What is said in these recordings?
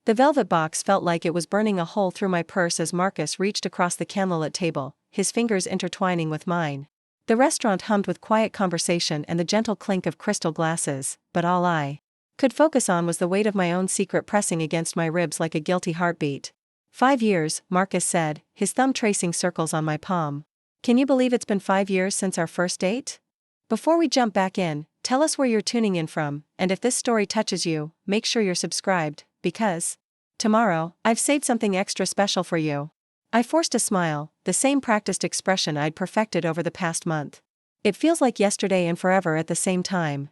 The velvet box felt like it was burning a hole through my purse as Marcus reached across the candlelit table, his fingers intertwining with mine. The restaurant hummed with quiet conversation and the gentle clink of crystal glasses, but all I could focus on was the weight of my own secret pressing against my ribs like a guilty heartbeat. 5 years, Marcus said, his thumb tracing circles on my palm. Can you believe it's been 5 years since our first date? Before we jump back in, tell us where you're tuning in from, and if this story touches you, make sure you're subscribed, because tomorrow, I've saved something extra special for you. I forced a smile, the same practiced expression I'd perfected over the past month. It feels like yesterday and forever at the same time.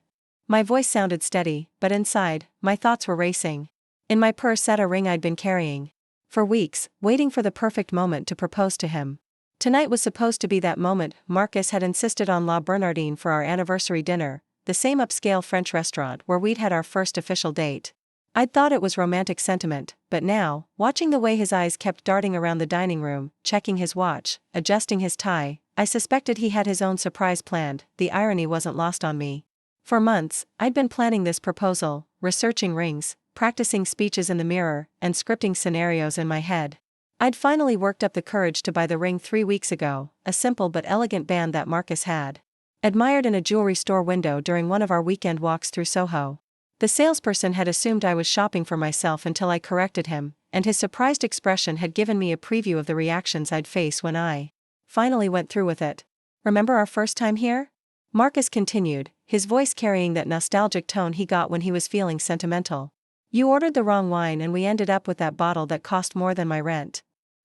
My voice sounded steady, but inside, my thoughts were racing. In my purse sat a ring I'd been carrying for weeks, waiting for the perfect moment to propose to him. Tonight was supposed to be that moment. Marcus had insisted on La Bernardine for our anniversary dinner, the same upscale French restaurant where we'd had our first official date. I'd thought it was romantic sentiment, but now, watching the way his eyes kept darting around the dining room, checking his watch, adjusting his tie, I suspected he had his own surprise planned. The irony wasn't lost on me. For months, I'd been planning this proposal, researching rings, practicing speeches in the mirror, and scripting scenarios in my head. I'd finally worked up the courage to buy the ring 3 weeks ago, a simple but elegant band that Marcus had admired in a jewelry store window during one of our weekend walks through Soho. The salesperson had assumed I was shopping for myself until I corrected him, and his surprised expression had given me a preview of the reactions I'd face when I finally went through with it. Remember our first time here? Marcus continued, his voice carrying that nostalgic tone he got when he was feeling sentimental. You ordered the wrong wine and we ended up with that bottle that cost more than my rent.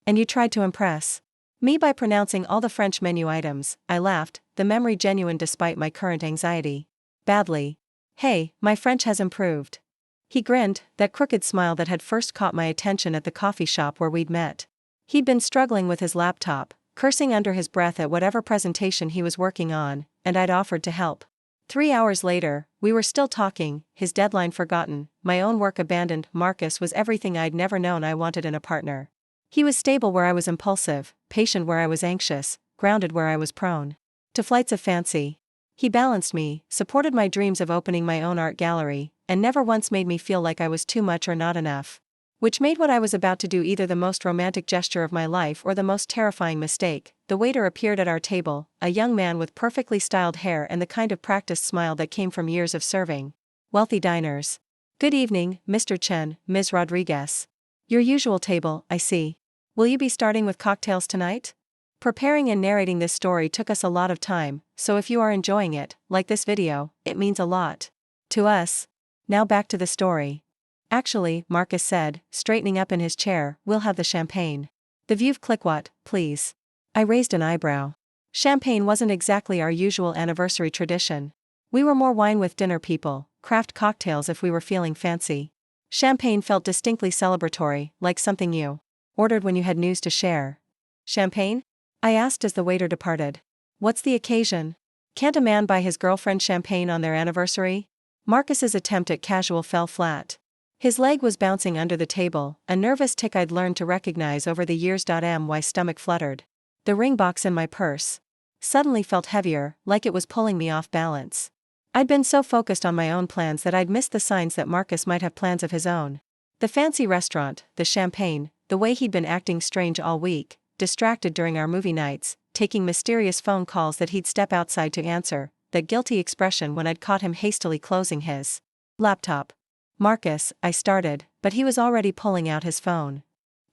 And you tried to impress me by pronouncing all the French menu items. I laughed, the memory genuine despite my current anxiety. Badly. Hey, my French has improved. He grinned, that crooked smile that had first caught my attention at the coffee shop where we'd met. He'd been struggling with his laptop, cursing under his breath at whatever presentation he was working on, and I'd offered to help. 3 hours later, we were still talking, his deadline forgotten, my own work abandoned. Marcus was everything I'd never known I wanted in a partner. He was stable where I was impulsive, patient where I was anxious, grounded where I was prone to flights of fancy. He balanced me, supported my dreams of opening my own art gallery, and never once made me feel like I was too much or not enough. Which made what I was about to do either the most romantic gesture of my life or the most terrifying mistake. The waiter appeared at our table, a young man with perfectly styled hair and the kind of practiced smile that came from years of serving wealthy diners. Good evening, Mr. Chen, Ms. Rodriguez. Your usual table, I see. Will you be starting with cocktails tonight? Preparing and narrating this story took us a lot of time, so if you are enjoying it, like this video, it means a lot to us. Now back to the story. Actually, Marcus said, straightening up in his chair, we'll have the champagne. The view click what, please? I raised an eyebrow. Champagne wasn't exactly our usual anniversary tradition. We were more wine with dinner people, craft cocktails if we were feeling fancy. Champagne felt distinctly celebratory, like something you ordered when you had news to share. Champagne? I asked as the waiter departed. What's the occasion? Can't a man buy his girlfriend champagne on their anniversary? Marcus's attempt at casual fell flat. His leg was bouncing under the table, a nervous tic I'd learned to recognize over the years. My stomach fluttered. The ring box in my purse suddenly felt heavier, like it was pulling me off balance. I'd been so focused on my own plans that I'd missed the signs that Marcus might have plans of his own. The fancy restaurant, the champagne, the way he'd been acting strange all week, distracted during our movie nights, taking mysterious phone calls that he'd step outside to answer, that guilty expression when I'd caught him hastily closing his laptop. Marcus, I started, but he was already pulling out his phone.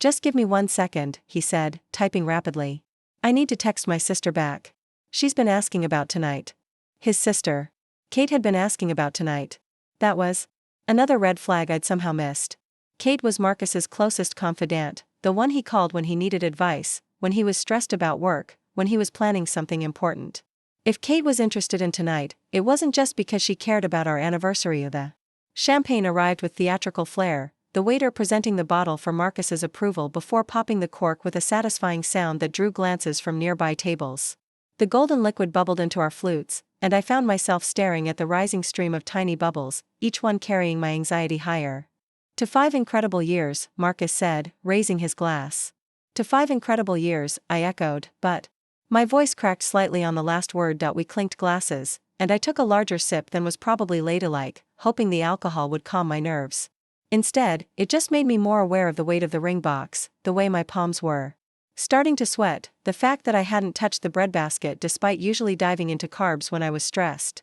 Just give me 1 second, he said, typing rapidly. I need to text my sister back. She's been asking about tonight. His sister. Kate had been asking about tonight. That was another red flag I'd somehow missed. Kate was Marcus's closest confidant, the one he called when he needed advice, when he was stressed about work, when he was planning something important. If Kate was interested in tonight, it wasn't just because she cared about our anniversary. The champagne arrived with theatrical flair, the waiter presenting the bottle for Marcus's approval before popping the cork with a satisfying sound that drew glances from nearby tables. The golden liquid bubbled into our flutes, and I found myself staring at the rising stream of tiny bubbles, each one carrying my anxiety higher. To 5 incredible years, Marcus said, raising his glass. To 5 incredible years, I echoed, but my voice cracked slightly on the last word. We clinked glasses, and I took a larger sip than was probably ladylike, hoping the alcohol would calm my nerves. Instead, it just made me more aware of the weight of the ring box, the way my palms were starting to sweat, the fact that I hadn't touched the breadbasket despite usually diving into carbs when I was stressed.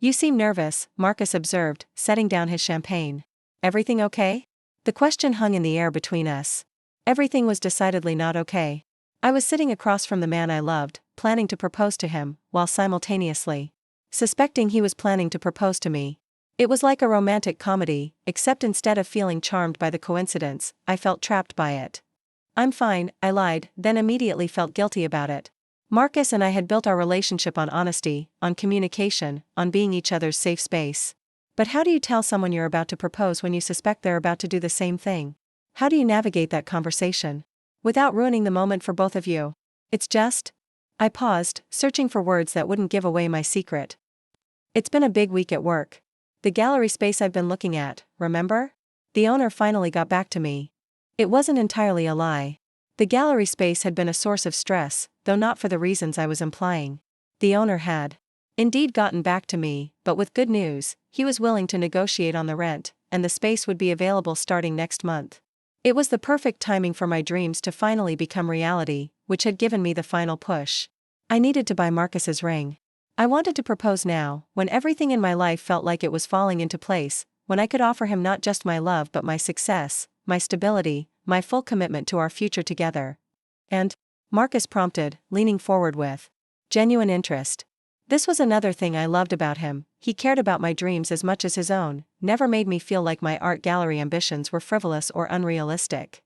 "You seem nervous," Marcus observed, setting down his champagne. "Everything okay?" The question hung in the air between us. Everything was decidedly not okay. I was sitting across from the man I loved, planning to propose to him, while simultaneously suspecting he was planning to propose to me. It was like a romantic comedy, except instead of feeling charmed by the coincidence, I felt trapped by it. "I'm fine," I lied, then immediately felt guilty about it. Marcus and I had built our relationship on honesty, on communication, on being each other's safe space. But how do you tell someone you're about to propose when you suspect they're about to do the same thing? How do you navigate that conversation without ruining the moment for both of you? It's just. I paused, searching for words that wouldn't give away my secret. "It's been a big week at work. The gallery space I've been looking at, remember? The owner finally got back to me." It wasn't entirely a lie. The gallery space had been a source of stress, though not for the reasons I was implying. The owner had indeed gotten back to me, but with good news: he was willing to negotiate on the rent, and the space would be available starting next month. It was the perfect timing for my dreams to finally become reality, which had given me the final push. I needed to buy Marcus's ring. I wanted to propose now, when everything in my life felt like it was falling into place, when I could offer him not just my love but my success, my stability, my full commitment to our future together. "And?" Marcus prompted, leaning forward with genuine interest. This was another thing I loved about him: he cared about my dreams as much as his own, never made me feel like my art gallery ambitions were frivolous or unrealistic.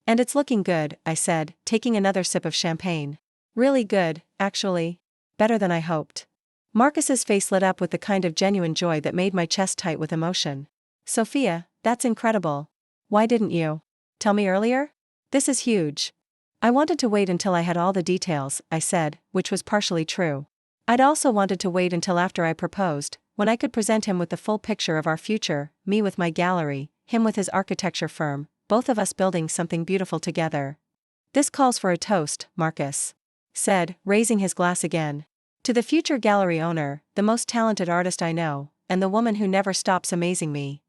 "And it's looking good," I said, taking another sip of champagne. "Really good, actually. Better than I hoped." Marcus's face lit up with the kind of genuine joy that made my chest tight with emotion. "Sophia, that's incredible. Why didn't you tell me earlier? This is huge." "I wanted to wait until I had all the details," I said, which was partially true. I'd also wanted to wait until after I proposed, when I could present him with the full picture of our future, me with my gallery, him with his architecture firm, both of us building something beautiful together. "This calls for a toast," Marcus said, raising his glass again. "To the future gallery owner, the most talented artist I know, and the woman who never stops amazing me."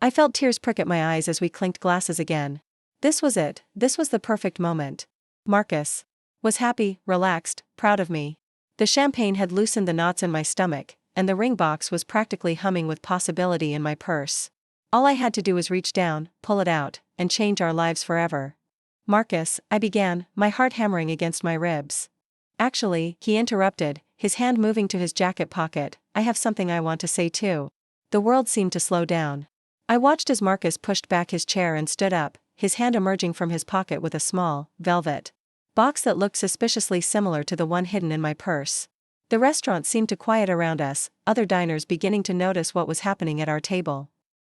I felt tears prick at my eyes as we clinked glasses again. This was it, this was the perfect moment. Marcus was happy, relaxed, proud of me. The champagne had loosened the knots in my stomach, and the ring box was practically humming with possibility in my purse. All I had to do was reach down, pull it out, and change our lives forever. "Marcus," I began, my heart hammering against my ribs. "Actually," he interrupted, his hand moving to his jacket pocket, "I have something I want to say too." The world seemed to slow down. I watched as Marcus pushed back his chair and stood up, his hand emerging from his pocket with a small, velvet box that looked suspiciously similar to the one hidden in my purse. The restaurant seemed to quiet around us, other diners beginning to notice what was happening at our table.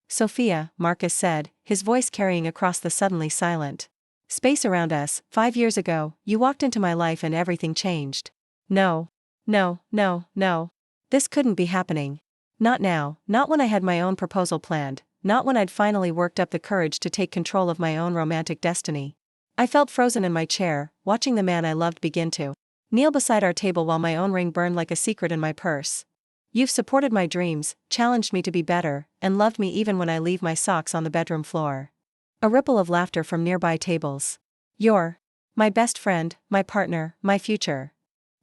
"Sophia," Marcus said, his voice carrying across the suddenly silent space around us, 5 years ago, you walked into my life and everything changed. No. No, no, no. This couldn't be happening. Not now, not when I had my own proposal planned, not when I'd finally worked up the courage to take control of my own romantic destiny. I felt frozen in my chair, watching the man I loved begin to kneel beside our table while my own ring burned like a secret in my purse. "You've supported my dreams, challenged me to be better, and loved me even when I leave my socks on the bedroom floor." A ripple of laughter from nearby tables. "You're my best friend, my partner, my future."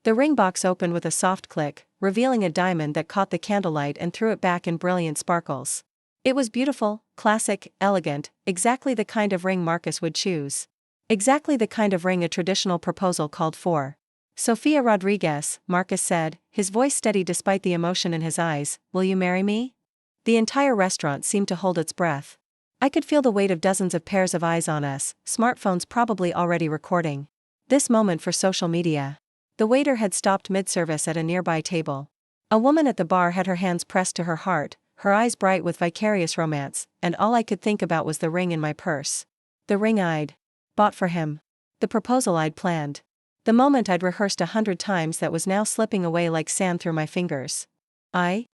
The ring box opened with a soft click, revealing a diamond that caught the candlelight and threw it back in brilliant sparkles. It was beautiful, classic, elegant, exactly the kind of ring Marcus would choose. Exactly the kind of ring a traditional proposal called for. "Sophia Rodriguez," Marcus said, his voice steady despite the emotion in his eyes, "will you marry me?" The entire restaurant seemed to hold its breath. I could feel the weight of dozens of pairs of eyes on us, smartphones probably already recording this moment for social media. The waiter had stopped mid-service at a nearby table. A woman at the bar had her hands pressed to her heart, her eyes bright with vicarious romance, and all I could think about was the ring in my purse. The ring I'd bought for him. The proposal I'd planned. The moment I'd rehearsed 100 times that was now slipping away like sand through my fingers. I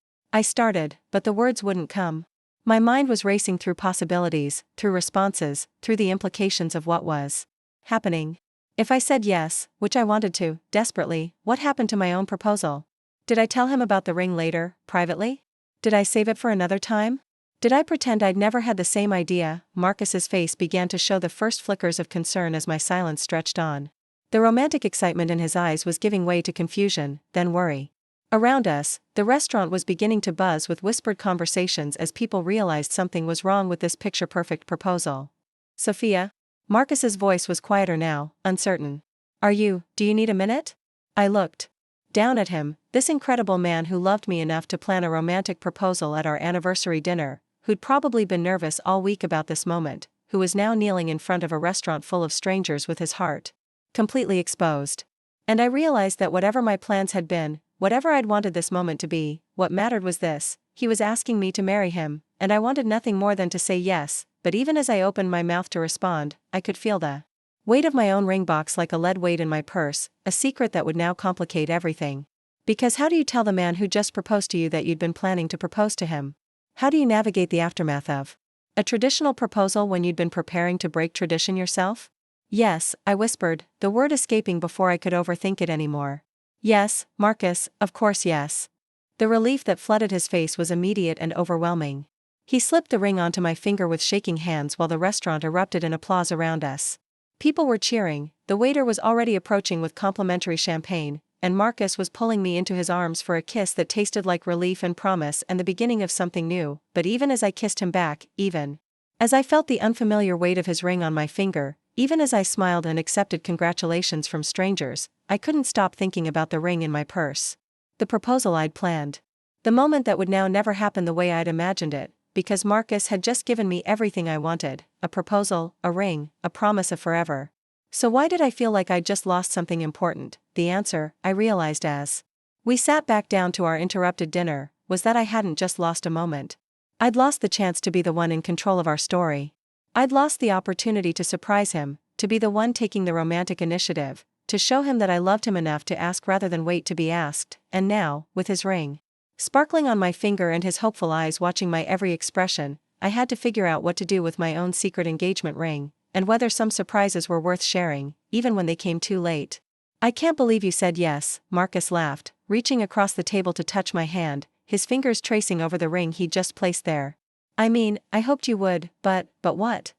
started, but the words wouldn't come. My mind was racing through possibilities, through responses, through the implications of what was happening. If I said yes, which I wanted to, desperately, what happened to my own proposal? Did I tell him about the ring later, privately? Did I save it for another time? Did I pretend I'd never had the same idea? Marcus's face began to show the first flickers of concern as my silence stretched on. The romantic excitement in his eyes was giving way to confusion, then worry. Around us, the restaurant was beginning to buzz with whispered conversations as people realized something was wrong with this picture-perfect proposal. Sophia? Marcus's voice was quieter now, uncertain. Do you need a minute? I looked down at him, this incredible man who loved me enough to plan a romantic proposal at our anniversary dinner, who'd probably been nervous all week about this moment, who was now kneeling in front of a restaurant full of strangers with his heart completely exposed. And I realized that whatever my plans had been, whatever I'd wanted this moment to be, what mattered was this: he was asking me to marry him, and I wanted nothing more than to say yes, but even as I opened my mouth to respond, I could feel the weight of my own ring box like a lead weight in my purse, a secret that would now complicate everything. Because how do you tell the man who just proposed to you that you'd been planning to propose to him? How do you navigate the aftermath of a traditional proposal when you'd been preparing to break tradition yourself? Yes, I whispered, the word escaping before I could overthink it anymore. Yes, Marcus, of course yes. The relief that flooded his face was immediate and overwhelming. He slipped the ring onto my finger with shaking hands while the restaurant erupted in applause around us. People were cheering, the waiter was already approaching with complimentary champagne, and Marcus was pulling me into his arms for a kiss that tasted like relief and promise and the beginning of something new. But even as I kissed him back, even as I felt the unfamiliar weight of his ring on my finger, even as I smiled and accepted congratulations from strangers, I couldn't stop thinking about the ring in my purse. The proposal I'd planned. The moment that would now never happen the way I'd imagined it, because Marcus had just given me everything I wanted: a proposal, a ring, a promise of forever. So why did I feel like I'd just lost something important? The answer, I realized as we sat back down to our interrupted dinner, was that I hadn't just lost a moment. I'd lost the chance to be the one in control of our story. I'd lost the opportunity to surprise him, to be the one taking the romantic initiative, to show him that I loved him enough to ask rather than wait to be asked. And now, with his ring sparkling on my finger and his hopeful eyes watching my every expression, I had to figure out what to do with my own secret engagement ring, and whether some surprises were worth sharing, even when they came too late. I can't believe you said yes, Marcus laughed, reaching across the table to touch my hand, his fingers tracing over the ring he'd just placed there. I mean, I hoped you would, but what?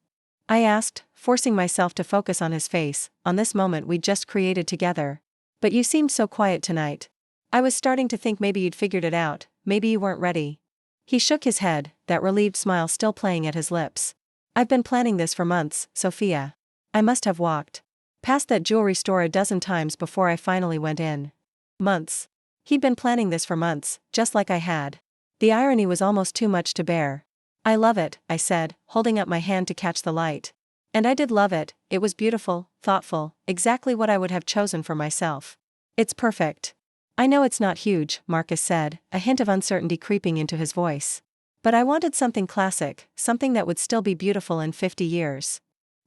I asked, forcing myself to focus on his face, on this moment we'd just created together. But you seemed so quiet tonight. I was starting to think maybe you'd figured it out, maybe you weren't ready. He shook his head, that relieved smile still playing at his lips. I've been planning this for months, Sophia. I must have walked past that jewelry store a dozen times before I finally went in. Months. He'd been planning this for months, just like I had. The irony was almost too much to bear. I love it, I said, holding up my hand to catch the light. And I did love it. It was beautiful, thoughtful, exactly what I would have chosen for myself. It's perfect. I know it's not huge, Marcus said, a hint of uncertainty creeping into his voice. But I wanted something classic, something that would still be beautiful in 50 years.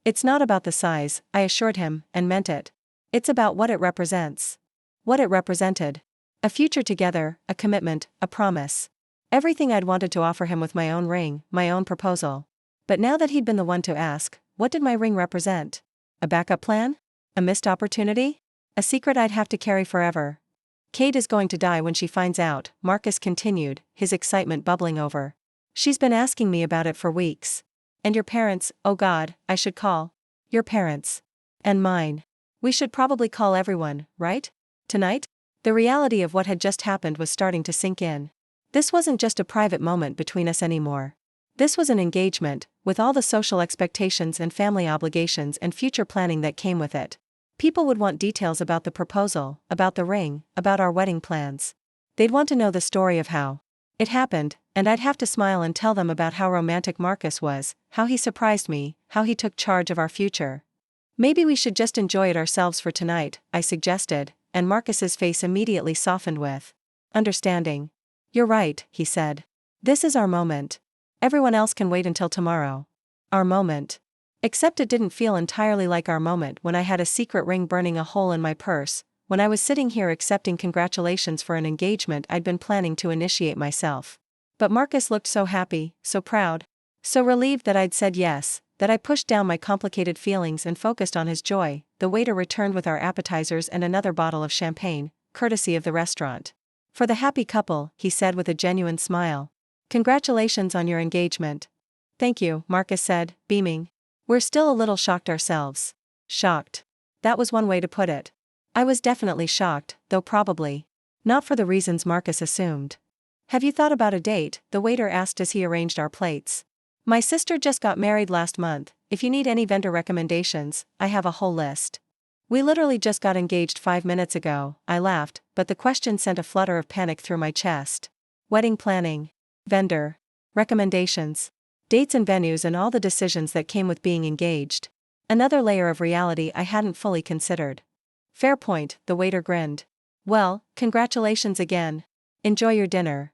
It's not about the size, I assured him, and meant it. It's about what it represents. What it represented. A future together, a commitment, a promise. Everything I'd wanted to offer him with my own ring, my own proposal. But now that he'd been the one to ask, what did my ring represent? A backup plan? A missed opportunity? A secret I'd have to carry forever. Kate is going to die when she finds out, Marcus continued, his excitement bubbling over. She's been asking me about it for weeks. And your parents, oh God, I should call. Your parents. And mine. We should probably call everyone, right? Tonight? The reality of what had just happened was starting to sink in. This wasn't just a private moment between us anymore. This was an engagement, with all the social expectations and family obligations and future planning that came with it. People would want details about the proposal, about the ring, about our wedding plans. They'd want to know the story of how it happened, and I'd have to smile and tell them about how romantic Marcus was, how he surprised me, how he took charge of our future. Maybe we should just enjoy it ourselves for tonight, I suggested, and Marcus's face immediately softened with understanding. You're right, he said. This is our moment. Everyone else can wait until tomorrow. Our moment. Except it didn't feel entirely like our moment when I had a secret ring burning a hole in my purse, when I was sitting here accepting congratulations for an engagement I'd been planning to initiate myself. But Marcus looked so happy, so proud, so relieved that I'd said yes, that I pushed down my complicated feelings and focused on his joy. The waiter returned with our appetizers and another bottle of champagne, courtesy of the restaurant. For the happy couple, he said with a genuine smile. Congratulations on your engagement. Thank you, Marcus said, beaming. We're still a little shocked ourselves. Shocked. That was one way to put it. I was definitely shocked, though probably not for the reasons Marcus assumed. Have you thought about a date? The waiter asked as he arranged our plates. My sister just got married last month. If you need any vendor recommendations, I have a whole list. We literally just got engaged 5 minutes ago, I laughed, but the question sent a flutter of panic through my chest. Wedding planning. Vendor. Recommendations. Dates and venues and all the decisions that came with being engaged. Another layer of reality I hadn't fully considered. Fair point, the waiter grinned. Well, congratulations again. Enjoy your dinner.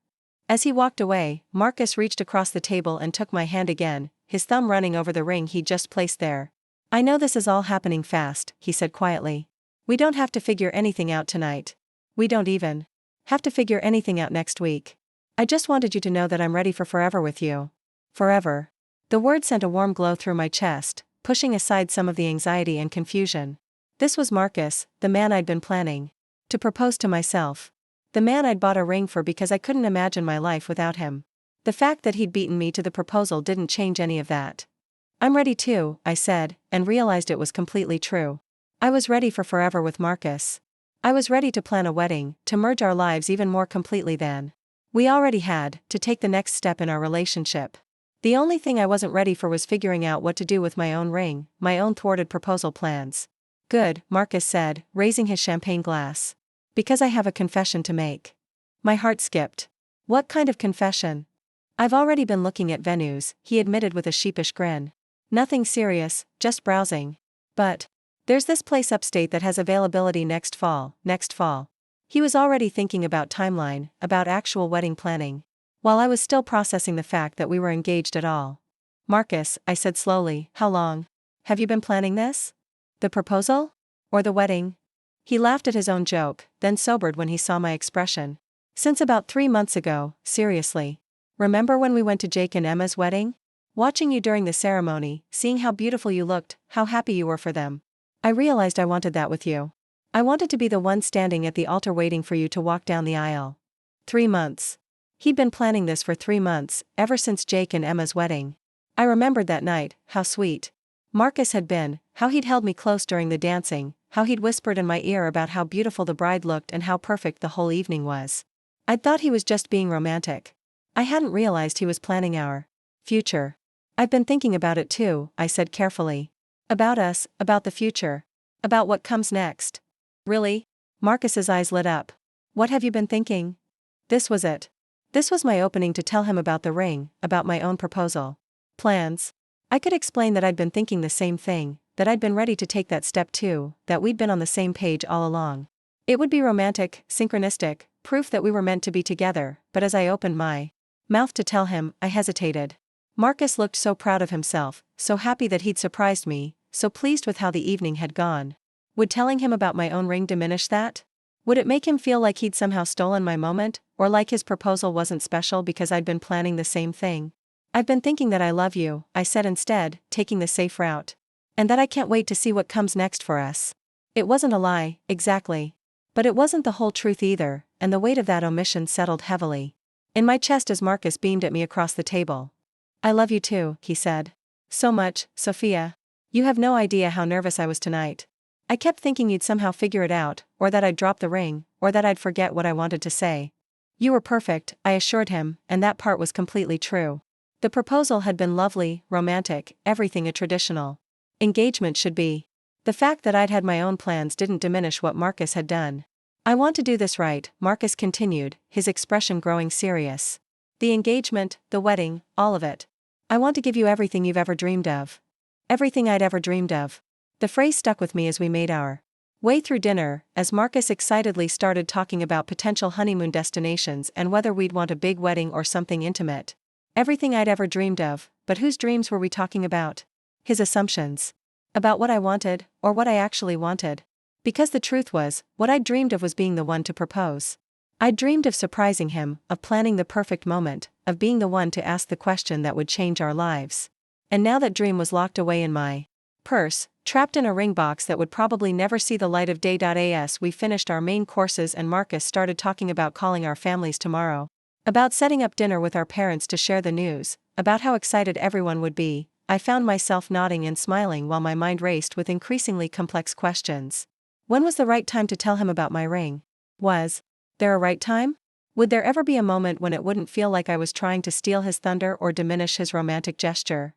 As he walked away, Marcus reached across the table and took my hand again, his thumb running over the ring he'd just placed there. I know this is all happening fast, he said quietly. We don't have to figure anything out tonight. We don't even have to figure anything out next week. I just wanted you to know that I'm ready for forever with you. Forever. The word sent a warm glow through my chest, pushing aside some of the anxiety and confusion. This was Marcus, the man I'd been planning to propose to myself. The man I'd bought a ring for because I couldn't imagine my life without him. The fact that he'd beaten me to the proposal didn't change any of that. I'm ready too, I said, and realized it was completely true. I was ready for forever with Marcus. I was ready to plan a wedding, to merge our lives even more completely than we already had, to take the next step in our relationship. The only thing I wasn't ready for was figuring out what to do with my own ring, my own thwarted proposal plans. Good, Marcus said, raising his champagne glass. Because I have a confession to make. My heart skipped. What kind of confession? I've already been looking at venues, he admitted with a sheepish grin. Nothing serious, just browsing. But there's this place upstate that has availability next fall. He was already thinking about timeline, about actual wedding planning, while I was still processing the fact that we were engaged at all. Marcus, I said slowly, how long have you been planning this? The proposal? Or the wedding? He laughed at his own joke, then sobered when he saw my expression. Since about 3 months ago, seriously. Remember when we went to Jake and Emma's wedding? Watching you during the ceremony, seeing how beautiful you looked, how happy you were for them. I realized I wanted that with you. I wanted to be the one standing at the altar waiting for you to walk down the aisle. 3 months. He'd been planning this for 3 months, ever since Jake and Emma's wedding. I remembered that night, how sweet Marcus had been, how he'd held me close during the dancing, how he'd whispered in my ear about how beautiful the bride looked and how perfect the whole evening was. I'd thought he was just being romantic. I hadn't realized he was planning our future. I've been thinking about it too, I said carefully. About us, about the future. About what comes next. Really? Marcus's eyes lit up. What have you been thinking? This was it. This was my opening to tell him about the ring, about my own proposal. Plans. I could explain that I'd been thinking the same thing, that I'd been ready to take that step too, that we'd been on the same page all along. It would be romantic, synchronistic, proof that we were meant to be together, but as I opened my mouth to tell him, I hesitated. Marcus looked so proud of himself, so happy that he'd surprised me, so pleased with how the evening had gone. Would telling him about my own ring diminish that? Would it make him feel like he'd somehow stolen my moment, or like his proposal wasn't special because I'd been planning the same thing? I've been thinking that I love you, I said instead, taking the safe route. And that I can't wait to see what comes next for us. It wasn't a lie, exactly. But it wasn't the whole truth either, and the weight of that omission settled heavily in my chest as Marcus beamed at me across the table. I love you too, he said. So much, Sophia. You have no idea how nervous I was tonight. I kept thinking you'd somehow figure it out, or that I'd drop the ring, or that I'd forget what I wanted to say. You were perfect, I assured him, and that part was completely true. The proposal had been lovely, romantic, everything a traditional engagement should be. The fact that I'd had my own plans didn't diminish what Marcus had done. I want to do this right, Marcus continued, his expression growing serious. The engagement, the wedding, all of it. I want to give you everything you've ever dreamed of. Everything I'd ever dreamed of. The phrase stuck with me as we made our way through dinner, as Marcus excitedly started talking about potential honeymoon destinations and whether we'd want a big wedding or something intimate. Everything I'd ever dreamed of, but whose dreams were we talking about? His assumptions. About what I wanted, or what I actually wanted. Because the truth was, what I'd dreamed of was being the one to propose. I'd dreamed of surprising him, of planning the perfect moment, of being the one to ask the question that would change our lives. And now that dream was locked away in my purse, trapped in a ring box that would probably never see the light of day. As we finished our main courses and Marcus started talking about calling our families tomorrow. About setting up dinner with our parents to share the news, about how excited everyone would be. I found myself nodding and smiling while my mind raced with increasingly complex questions. When was the right time to tell him about my ring? Was there a right time? Would there ever be a moment when it wouldn't feel like I was trying to steal his thunder or diminish his romantic gesture?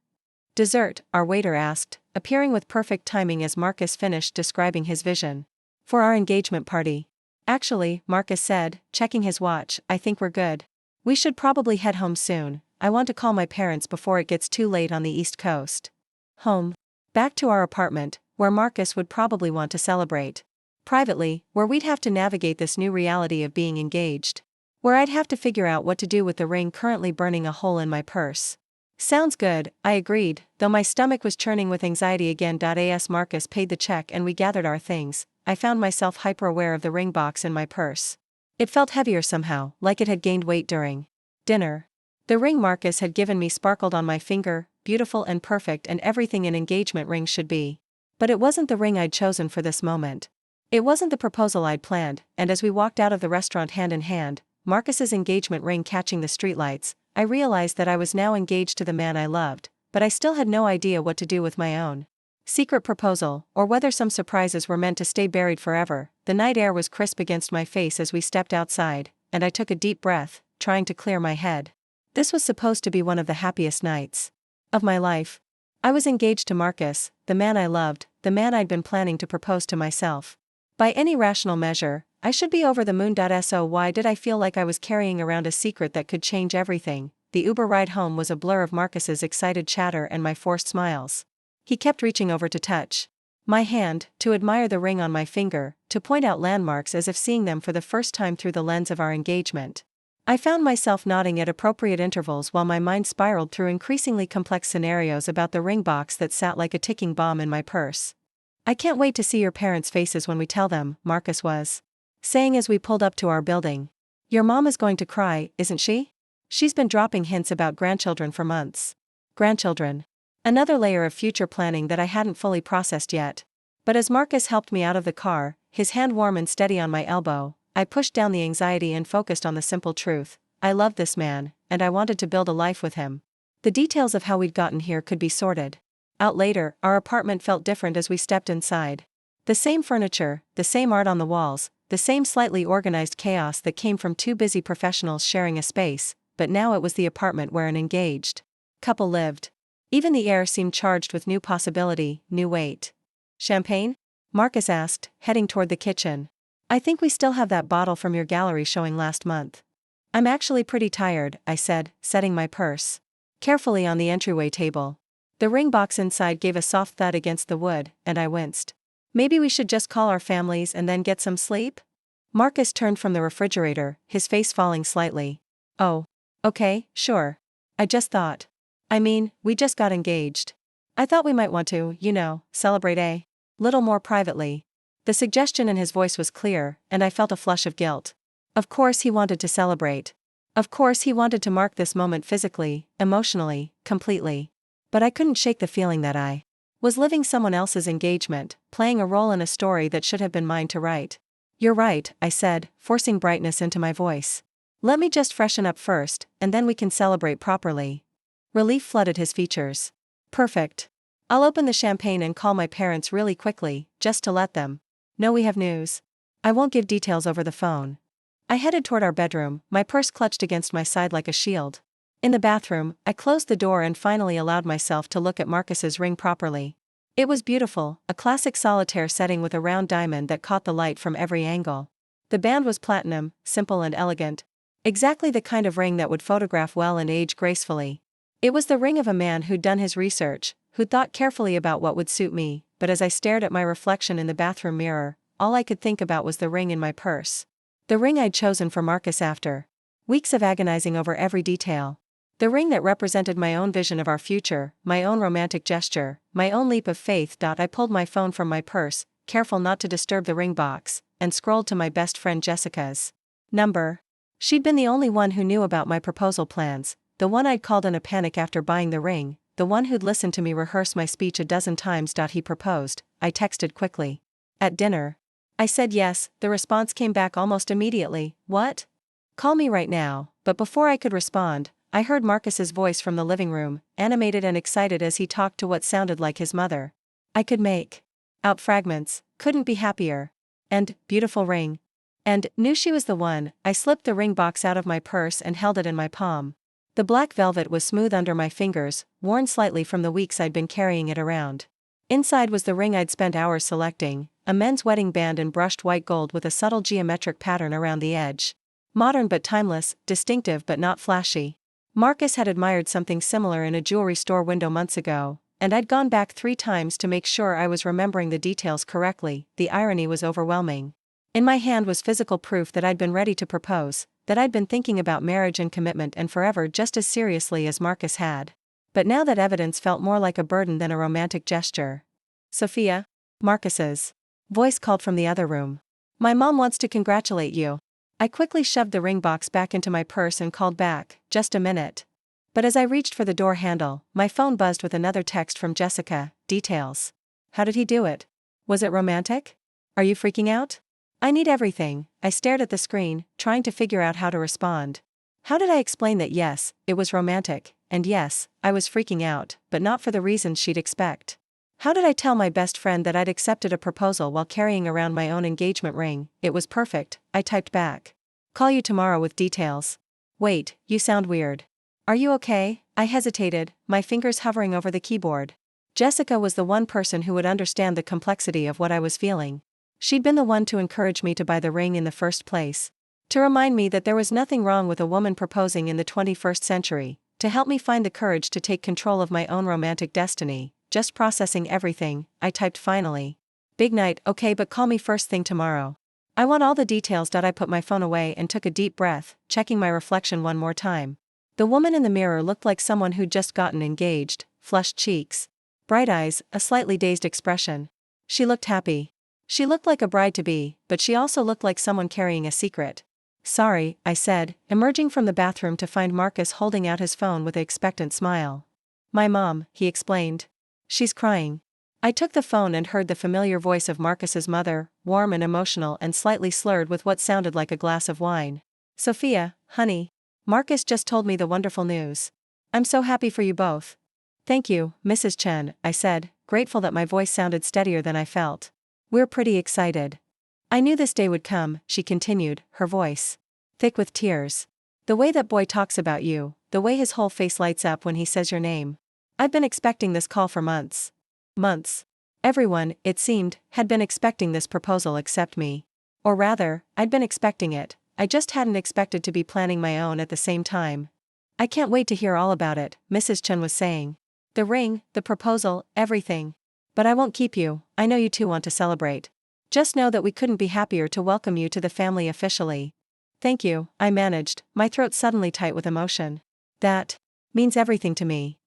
Dessert, our waiter asked, appearing with perfect timing as Marcus finished describing his vision for our engagement party. Actually, Marcus said, checking his watch, I think we're good. We should probably head home soon. I want to call my parents before it gets too late on the East Coast. Home. Back to our apartment, where Marcus would probably want to celebrate. Privately, where we'd have to navigate this new reality of being engaged. Where I'd have to figure out what to do with the ring currently burning a hole in my purse. Sounds good, I agreed, though my stomach was churning with anxiety again. As Marcus paid the check and we gathered our things, I found myself hyper-aware of the ring box in my purse. It felt heavier somehow, like it had gained weight during dinner. The ring Marcus had given me sparkled on my finger, beautiful and perfect and everything an engagement ring should be. But it wasn't the ring I'd chosen for this moment. It wasn't the proposal I'd planned, and as we walked out of the restaurant hand in hand, Marcus's engagement ring catching the streetlights, I realized that I was now engaged to the man I loved, but I still had no idea what to do with my own secret proposal, or whether some surprises were meant to stay buried forever. The night air was crisp against my face as we stepped outside, and I took a deep breath, trying to clear my head. This was supposed to be one of the happiest nights of my life. I was engaged to Marcus, the man I loved, the man I'd been planning to propose to myself. By any rational measure, I should be over the moon. So why did I feel like I was carrying around a secret that could change everything? The Uber ride home was a blur of Marcus's excited chatter and my forced smiles. He kept reaching over to touch my hand, to admire the ring on my finger, to point out landmarks as if seeing them for the first time through the lens of our engagement. I found myself nodding at appropriate intervals while my mind spiraled through increasingly complex scenarios about the ring box that sat like a ticking bomb in my purse. I can't wait to see your parents' faces when we tell them, Marcus was saying as we pulled up to our building. Your mom is going to cry, isn't she? She's been dropping hints about grandchildren for months. Grandchildren. Another layer of future planning that I hadn't fully processed yet. But as Marcus helped me out of the car, his hand warm and steady on my elbow, I pushed down the anxiety and focused on the simple truth. I loved this man, and I wanted to build a life with him. The details of how we'd gotten here could be sorted out later. Our apartment felt different as we stepped inside. The same furniture, the same art on the walls, the same slightly organized chaos that came from two busy professionals sharing a space, but now it was the apartment where an engaged couple lived. Even the air seemed charged with new possibility, new weight. Champagne? Marcus asked, heading toward the kitchen. I think we still have that bottle from your gallery showing last month. I'm actually pretty tired, I said, setting my purse carefully on the entryway table. The ring box inside gave a soft thud against the wood, and I winced. Maybe we should just call our families and then get some sleep? Marcus turned from the refrigerator, his face falling slightly. Oh. Okay, sure. I just thought. I mean, we just got engaged. I thought we might want to, celebrate a little more privately. The suggestion in his voice was clear, and I felt a flush of guilt. Of course he wanted to celebrate. Of course he wanted to mark this moment physically, emotionally, completely. But I couldn't shake the feeling that I was living someone else's engagement, playing a role in a story that should have been mine to write. You're right, I said, forcing brightness into my voice. Let me just freshen up first, and then we can celebrate properly. Relief flooded his features. Perfect. I'll open the champagne and call my parents really quickly, just to let them know we have news. I won't give details over the phone. I headed toward our bedroom, my purse clutched against my side like a shield. In the bathroom, I closed the door and finally allowed myself to look at Marcus's ring properly. It was beautiful, a classic solitaire setting with a round diamond that caught the light from every angle. The band was platinum, simple and elegant. Exactly the kind of ring that would photograph well and age gracefully. It was the ring of a man who'd done his research, who'd thought carefully about what would suit me, but as I stared at my reflection in the bathroom mirror, all I could think about was the ring in my purse. The ring I'd chosen for Marcus after weeks of agonizing over every detail. The ring that represented my own vision of our future, my own romantic gesture, my own leap of faith. I pulled my phone from my purse, careful not to disturb the ring box, and scrolled to my best friend Jessica's number. She'd been the only one who knew about my proposal plans, the one I'd called in a panic after buying the ring, the one who'd listened to me rehearse my speech a dozen times. He proposed, I texted quickly. At dinner. I said yes. The response came back almost immediately. What? Call me right now, but before I could respond, I heard Marcus's voice from the living room, animated and excited as he talked to what sounded like his mother. I could make out fragments, couldn't be happier. And, beautiful ring. And, knew she was the one. I slipped the ring box out of my purse and held it in my palm. The black velvet was smooth under my fingers, worn slightly from the weeks I'd been carrying it around. Inside was the ring I'd spent hours selecting, a men's wedding band in brushed white gold with a subtle geometric pattern around the edge. Modern but timeless, distinctive but not flashy. Marcus had admired something similar in a jewelry store window months ago, and I'd gone back 3 times to make sure I was remembering the details correctly. The irony was overwhelming. In my hand was physical proof that I'd been ready to propose, that I'd been thinking about marriage and commitment and forever just as seriously as Marcus had. But now that evidence felt more like a burden than a romantic gesture. Sophia? Marcus's voice called from the other room. My mom wants to congratulate you. I quickly shoved the ring box back into my purse and called back, just a minute. But as I reached for the door handle, my phone buzzed with another text from Jessica, details. How did he do it? Was it romantic? Are you freaking out? I need everything. I stared at the screen, trying to figure out how to respond. How did I explain that yes, it was romantic, and yes, I was freaking out, but not for the reasons she'd expect? How did I tell my best friend that I'd accepted a proposal while carrying around my own engagement ring? It was perfect, I typed back. Call you tomorrow with details. Wait, you sound weird. Are you okay? I hesitated, my fingers hovering over the keyboard. Jessica was the one person who would understand the complexity of what I was feeling. She'd been the one to encourage me to buy the ring in the first place. To remind me that there was nothing wrong with a woman proposing in the 21st century. To help me find the courage to take control of my own romantic destiny. Just processing everything, I typed finally. Big night, okay, but call me first thing tomorrow. I want all the details. I put my phone away and took a deep breath, checking my reflection one more time. The woman in the mirror looked like someone who'd just gotten engaged, flushed cheeks, bright eyes, a slightly dazed expression. She looked happy. She looked like a bride-to-be, but she also looked like someone carrying a secret. Sorry, I said, emerging from the bathroom to find Marcus holding out his phone with an expectant smile. My mom, he explained. She's crying. I took the phone and heard the familiar voice of Marcus's mother, warm and emotional and slightly slurred with what sounded like a glass of wine. Sophia, honey. Marcus just told me the wonderful news. I'm so happy for you both. Thank you, Mrs. Chen, I said, grateful that my voice sounded steadier than I felt. We're pretty excited. I knew this day would come, she continued, her voice thick with tears. The way that boy talks about you, the way his whole face lights up when he says your name. I've been expecting this call for months. Months. Everyone, it seemed, had been expecting this proposal except me. Or rather, I'd been expecting it, I just hadn't expected to be planning my own at the same time. I can't wait to hear all about it, Mrs. Chen was saying. The ring, the proposal, everything. But I won't keep you, I know you two want to celebrate. Just know that we couldn't be happier to welcome you to the family officially. Thank you, I managed, my throat suddenly tight with emotion. That means everything to me.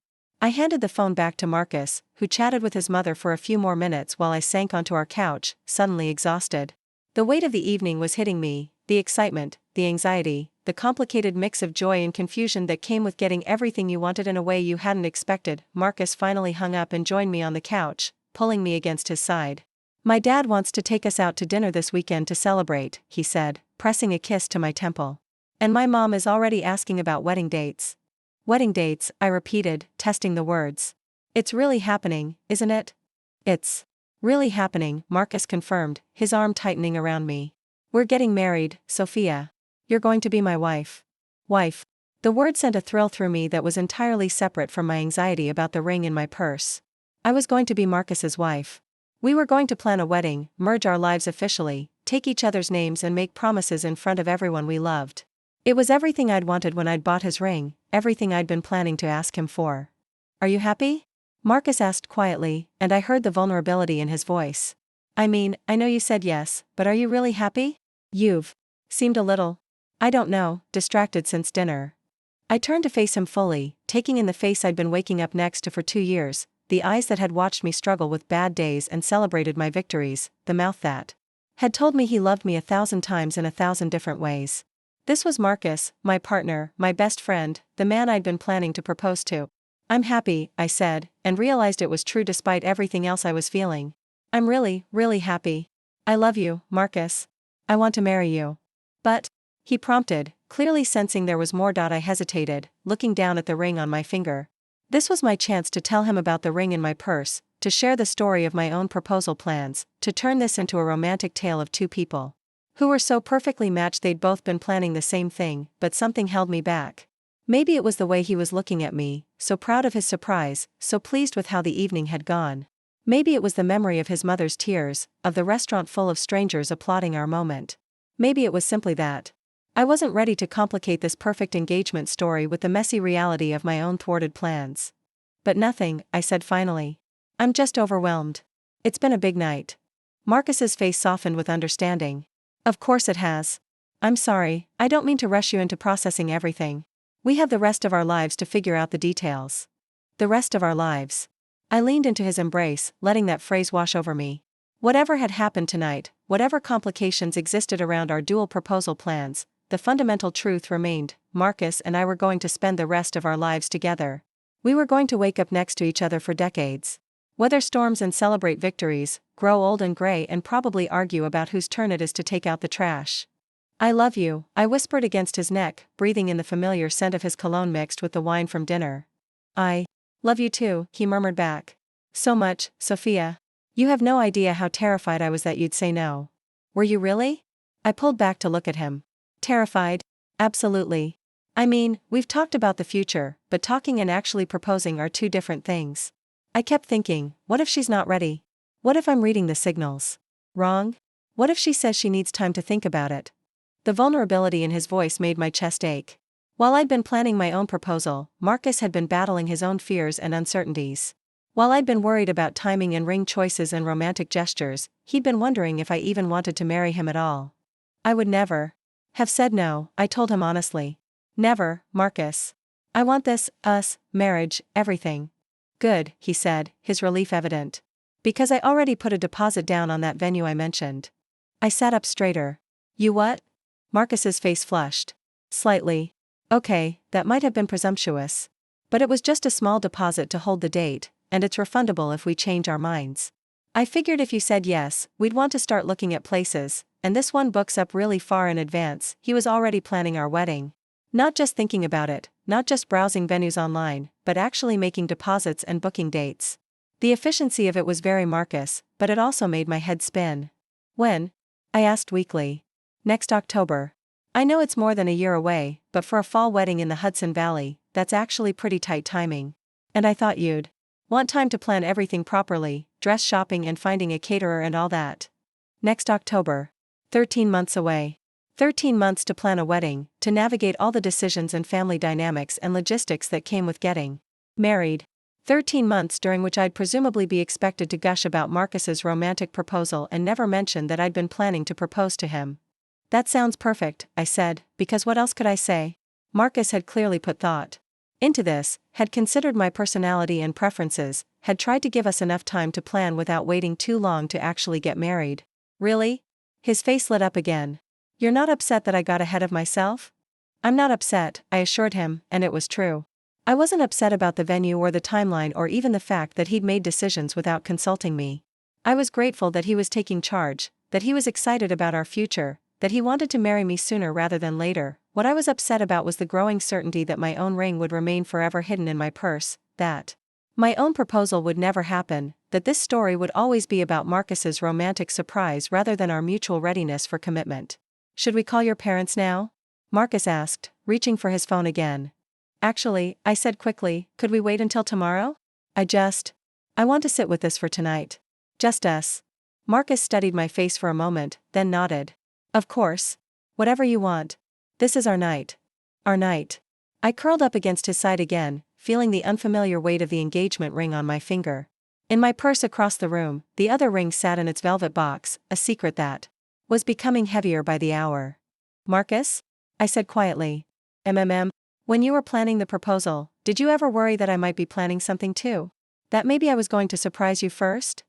I handed the phone back to Marcus, who chatted with his mother for a few more minutes while I sank onto our couch, suddenly exhausted. The weight of the evening was hitting me, the excitement, the anxiety, the complicated mix of joy and confusion that came with getting everything you wanted in a way you hadn't expected. Marcus finally hung up and joined me on the couch, pulling me against his side. My dad wants to take us out to dinner this weekend to celebrate, he said, pressing a kiss to my temple. And my mom is already asking about wedding dates. Wedding dates, I repeated, testing the words. It's really happening, isn't it? It's really happening, Marcus confirmed, his arm tightening around me. We're getting married, Sophia. You're going to be my wife. Wife. The word sent a thrill through me that was entirely separate from my anxiety about the ring in my purse. I was going to be Marcus's wife. We were going to plan a wedding, merge our lives officially, take each other's names and make promises in front of everyone we loved. It was everything I'd wanted when I'd bought his ring, everything I'd been planning to ask him for. Are you happy? Marcus asked quietly, and I heard the vulnerability in his voice. I mean, I know you said yes, but are you really happy? You've seemed a little, I don't know, distracted since dinner. I turned to face him fully, taking in the face I'd been waking up next to for 2 years, the eyes that had watched me struggle with bad days and celebrated my victories, the mouth that had told me he loved me 1,000 times in 1,000 different ways. This was Marcus, my partner, my best friend, the man I'd been planning to propose to. I'm happy, I said, and realized it was true despite everything else I was feeling. I'm really, really happy. I love you, Marcus. I want to marry you. But he prompted, clearly sensing there was more. I hesitated, looking down at the ring on my finger. This was my chance to tell him about the ring in my purse, to share the story of my own proposal plans, to turn this into a romantic tale of two people who were so perfectly matched. They'd both been planning the same thing, but something held me back. Maybe it was the way he was looking at me, so proud of his surprise, so pleased with how the evening had gone. Maybe it was the memory of his mother's tears, of the restaurant full of strangers applauding our moment. Maybe it was simply that I wasn't ready to complicate this perfect engagement story with the messy reality of my own thwarted plans. But nothing, I said finally. I'm just overwhelmed. It's been a big night. Marcus's face softened with understanding. Of course it has. I'm sorry, I don't mean to rush you into processing everything. We have the rest of our lives to figure out the details. The rest of our lives. I leaned into his embrace, letting that phrase wash over me. Whatever had happened tonight, whatever complications existed around our dual proposal plans, the fundamental truth remained: Marcus and I were going to spend the rest of our lives together. We were going to wake up next to each other for decades. Weather storms and celebrate victories, grow old and gray and probably argue about whose turn it is to take out the trash. I love you, I whispered against his neck, breathing in the familiar scent of his cologne mixed with the wine from dinner. I love you too, he murmured back. So much, Sophia. You have no idea how terrified I was that you'd say no. Were you really? I pulled back to look at him. Terrified? Absolutely. I mean, we've talked about the future, but talking and actually proposing are two different things. I kept thinking, what if she's not ready? What if I'm reading the signals wrong? What if she says she needs time to think about it? The vulnerability in his voice made my chest ache. While I'd been planning my own proposal, Marcus had been battling his own fears and uncertainties. While I'd been worried about timing and ring choices and romantic gestures, he'd been wondering if I even wanted to marry him at all. I would never have said no, I told him honestly. Never, Marcus. I want this, us, marriage, everything. Good, he said, his relief evident. Because I already put a deposit down on that venue I mentioned. I sat up straighter. You what? Marcus's face flushed. Slightly. Okay, that might have been presumptuous. But it was just a small deposit to hold the date, and it's refundable if we change our minds. I figured if you said yes, we'd want to start looking at places, and this one books up really far in advance. He was already planning our wedding. Not just thinking about it, not just browsing venues online, but actually making deposits and booking dates. The efficiency of it was very Marcus, but it also made my head spin. When? I asked weakly. Next October. I know it's more than a year away, but for a fall wedding in the Hudson Valley, that's actually pretty tight timing. And I thought you'd want time to plan everything properly, dress shopping and finding a caterer and all that. Next October. 13 months away. 13 months to plan a wedding, to navigate all the decisions and family dynamics and logistics that came with getting married. 13 months during which I'd presumably be expected to gush about Marcus's romantic proposal and never mention that I'd been planning to propose to him. That sounds perfect, I said, because what else could I say? Marcus had clearly put thought into this, had considered my personality and preferences, had tried to give us enough time to plan without waiting too long to actually get married. Really? His face lit up again. You're not upset that I got ahead of myself? I'm not upset, I assured him, and it was true. I wasn't upset about the venue or the timeline or even the fact that he'd made decisions without consulting me. I was grateful that he was taking charge, that he was excited about our future, that he wanted to marry me sooner rather than later. What I was upset about was the growing certainty that my own ring would remain forever hidden in my purse, that my own proposal would never happen, that this story would always be about Marcus's romantic surprise rather than our mutual readiness for commitment. Should we call your parents now? Marcus asked, reaching for his phone again. Actually, I said quickly, could we wait until tomorrow? I want to sit with this for tonight. Just us. Marcus studied my face for a moment, then nodded. Of course. Whatever you want. This is our night. Our night. I curled up against his side again, feeling the unfamiliar weight of the engagement ring on my finger. In my purse across the room, the other ring sat in its velvet box, a secret that was becoming heavier by the hour. Marcus? I said quietly. When you were planning the proposal, did you ever worry that I might be planning something too? That maybe I was going to surprise you first?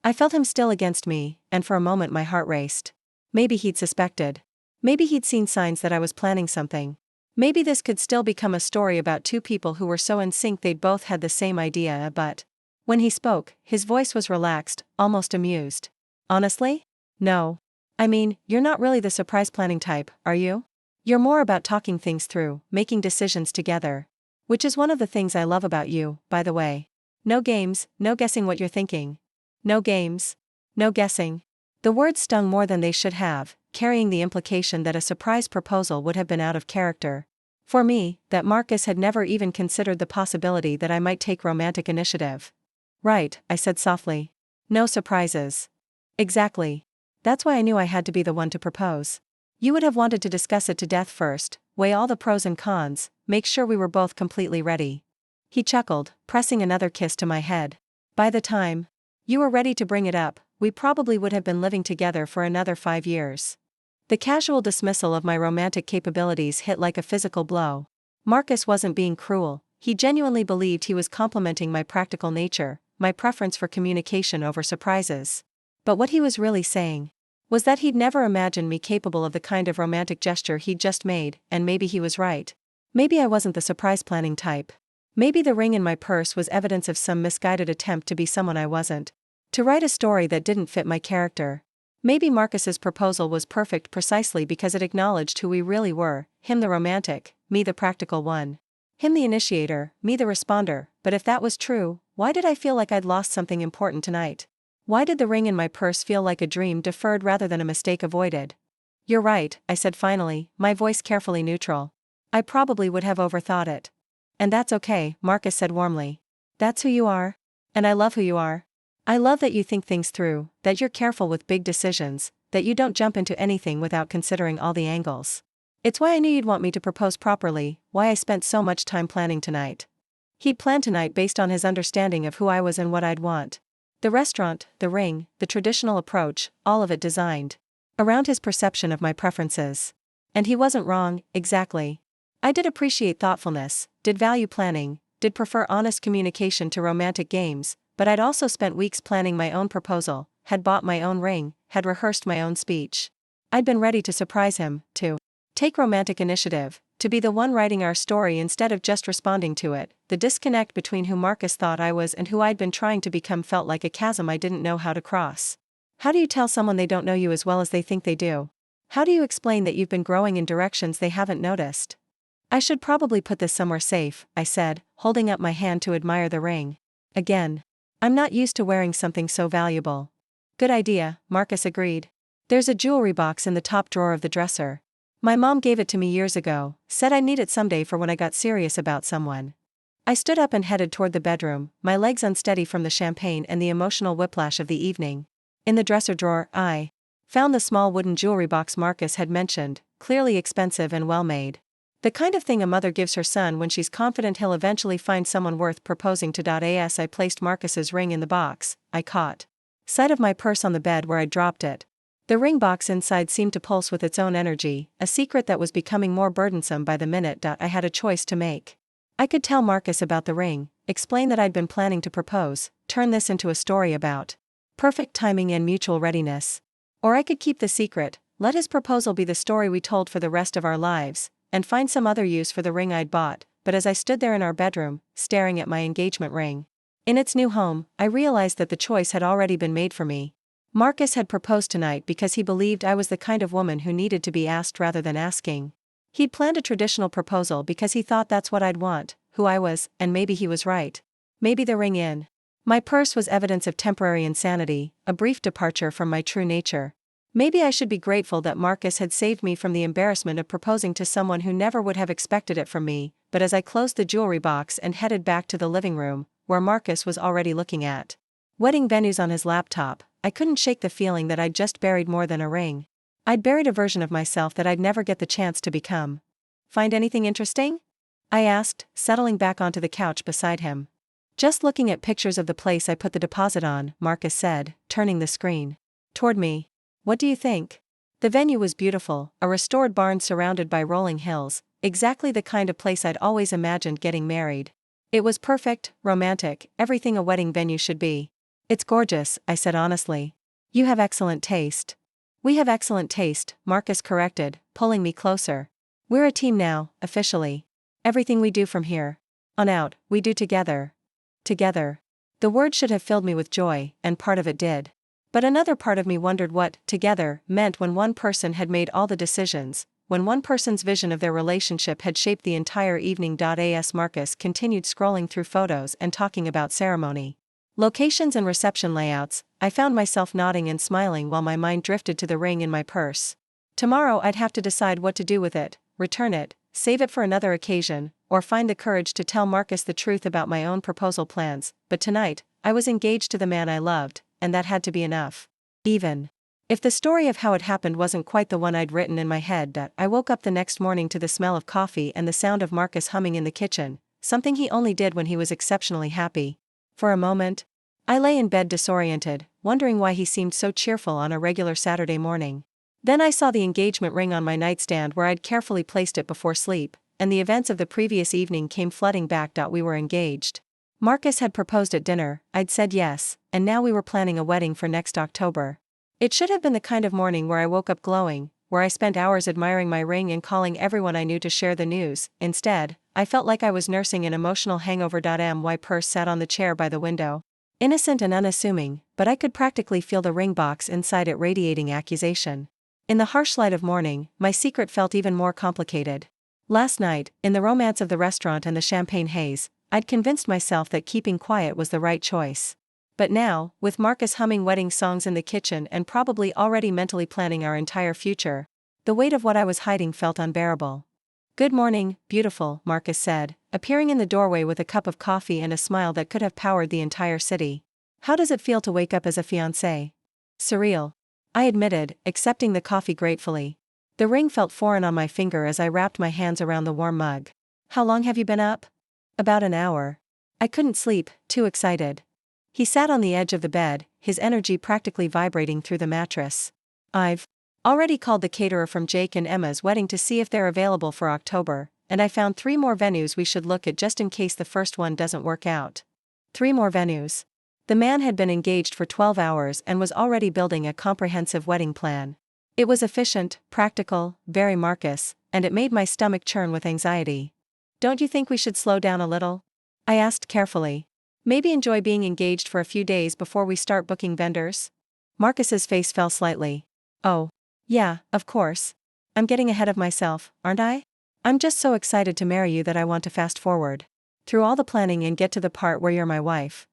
I felt him still against me, and for a moment my heart raced. Maybe he'd suspected. Maybe he'd seen signs that I was planning something. Maybe this could still become a story about two people who were so in sync they'd both had the same idea, but when he spoke, his voice was relaxed, almost amused. Honestly? No. I mean, you're not really the surprise planning type, are you? You're more about talking things through, making decisions together. Which is one of the things I love about you, by the way. No games, no guessing what you're thinking. No games. No guessing. The words stung more than they should have, carrying the implication that a surprise proposal would have been out of character. For me, that Marcus had never even considered the possibility that I might take romantic initiative. Right, I said softly. No surprises. Exactly. That's why I knew I had to be the one to propose. You would have wanted to discuss it to death first, weigh all the pros and cons, make sure we were both completely ready. He chuckled, pressing another kiss to my head. By the time you were ready to bring it up, we probably would have been living together for another 5 years. The casual dismissal of my romantic capabilities hit like a physical blow. Marcus wasn't being cruel, he genuinely believed he was complimenting my practical nature, my preference for communication over surprises. But what he was really saying was that he'd never imagined me capable of the kind of romantic gesture he'd just made, and maybe he was right. Maybe I wasn't the surprise planning type. Maybe the ring in my purse was evidence of some misguided attempt to be someone I wasn't. To write a story that didn't fit my character. Maybe Marcus's proposal was perfect precisely because it acknowledged who we really were, him the romantic, me the practical one. Him the initiator, me the responder, but if that was true, why did I feel like I'd lost something important tonight? Why did the ring in my purse feel like a dream deferred rather than a mistake avoided? You're right, I said finally, my voice carefully neutral. I probably would have overthought it. And that's okay, Marcus said warmly. That's who you are. And I love who you are. I love that you think things through, that you're careful with big decisions, that you don't jump into anything without considering all the angles. It's why I knew you'd want me to propose properly, why I spent so much time planning tonight. He'd planned tonight based on his understanding of who I was and what I'd want. The restaurant, the ring, the traditional approach, all of it designed around his perception of my preferences. And he wasn't wrong, exactly. I did appreciate thoughtfulness, did value planning, did prefer honest communication to romantic games, but I'd also spent weeks planning my own proposal, had bought my own ring, had rehearsed my own speech. I'd been ready to surprise him, to take romantic initiative, to be the one writing our story instead of just responding to it. The disconnect between who Marcus thought I was and who I'd been trying to become felt like a chasm I didn't know how to cross. How do you tell someone they don't know you as well as they think they do? How do you explain that you've been growing in directions they haven't noticed? I should probably put this somewhere safe, I said, holding up my hand to admire the ring. Again. I'm not used to wearing something so valuable. Good idea, Marcus agreed. There's a jewelry box in the top drawer of the dresser. My mom gave it to me years ago, said I'd need it someday for when I got serious about someone. I stood up and headed toward the bedroom, my legs unsteady from the champagne and the emotional whiplash of the evening. In the dresser drawer, I found the small wooden jewelry box Marcus had mentioned, clearly expensive and well-made. The kind of thing a mother gives her son when she's confident he'll eventually find someone worth proposing to. As I placed Marcus's ring in the box, I caught sight of my purse on the bed where I'd dropped it. The ring box inside seemed to pulse with its own energy, a secret that was becoming more burdensome by the minute. I had a choice to make. I could tell Marcus about the ring, explain that I'd been planning to propose, turn this into a story about perfect timing and mutual readiness. Or I could keep the secret, let his proposal be the story we told for the rest of our lives, and find some other use for the ring I'd bought. But as I stood there in our bedroom, staring at my engagement ring in its new home, I realized that the choice had already been made for me. Marcus had proposed tonight because he believed I was the kind of woman who needed to be asked rather than asking. He'd planned a traditional proposal because he thought that's what I'd want, who I was, and maybe he was right. Maybe the ring in my purse was evidence of temporary insanity, a brief departure from my true nature. Maybe I should be grateful that Marcus had saved me from the embarrassment of proposing to someone who never would have expected it from me. But as I closed the jewelry box and headed back to the living room, where Marcus was already looking at wedding venues on his laptop, I couldn't shake the feeling that I'd just buried more than a ring. I'd buried a version of myself that I'd never get the chance to become. Find anything interesting? I asked, settling back onto the couch beside him. Just looking at pictures of the place I put the deposit on, Marcus said, turning the screen toward me. What do you think? The venue was beautiful, a restored barn surrounded by rolling hills, exactly the kind of place I'd always imagined getting married. It was perfect, romantic, everything a wedding venue should be. It's gorgeous, I said honestly. You have excellent taste. We have excellent taste, Marcus corrected, pulling me closer. We're a team now, officially. Everything we do from here on out, we do together. Together. The word should have filled me with joy, and part of it did. But another part of me wondered what together meant when one person had made all the decisions, when one person's vision of their relationship had shaped the entire evening. As Marcus continued scrolling through photos and talking about ceremony, locations and reception layouts, I found myself nodding and smiling while my mind drifted to the ring in my purse. Tomorrow I'd have to decide what to do with it: return it, save it for another occasion, or find the courage to tell Marcus the truth about my own proposal plans. But tonight, I was engaged to the man I loved, and that had to be enough. Even if the story of how it happened wasn't quite the one I'd written in my head, I woke up the next morning to the smell of coffee and the sound of Marcus humming in the kitchen, something he only did when he was exceptionally happy. For a moment, I lay in bed disoriented, wondering why he seemed so cheerful on a regular Saturday morning. Then I saw the engagement ring on my nightstand where I'd carefully placed it before sleep, and the events of the previous evening came flooding back. We were engaged. Marcus had proposed at dinner, I'd said yes, and now we were planning a wedding for next October. It should have been the kind of morning where I woke up glowing, where I spent hours admiring my ring and calling everyone I knew to share the news. Instead, I felt like I was nursing an emotional hangover. My purse sat on the chair by the window. Innocent and unassuming, but I could practically feel the ring box inside it radiating accusation. In the harsh light of morning, my secret felt even more complicated. Last night, in the romance of the restaurant and the champagne haze, I'd convinced myself that keeping quiet was the right choice. But now, with Marcus humming wedding songs in the kitchen and probably already mentally planning our entire future, the weight of what I was hiding felt unbearable. "Good morning, beautiful," Marcus said, appearing in the doorway with a cup of coffee and a smile that could have powered the entire city. "How does it feel to wake up as a fiancé?" "Surreal," I admitted, accepting the coffee gratefully. The ring felt foreign on my finger as I wrapped my hands around the warm mug. "How long have you been up?" "About an hour. I couldn't sleep, too excited." He sat on the edge of the bed, his energy practically vibrating through the mattress. "I've already called the caterer from Jake and Emma's wedding to see if they're available for October, and I found 3 more venues we should look at just in case the first one doesn't work out." 3 more venues. The man had been engaged for 12 hours and was already building a comprehensive wedding plan. It was efficient, practical, very Marcus, and it made my stomach churn with anxiety. "Don't you think we should slow down a little?" I asked carefully. "Maybe enjoy being engaged for a few days before we start booking vendors?" Marcus's face fell slightly. "Oh, yeah, of course. I'm getting ahead of myself, aren't I? I'm just so excited to marry you that I want to fast forward through all the planning and get to the part where you're my wife."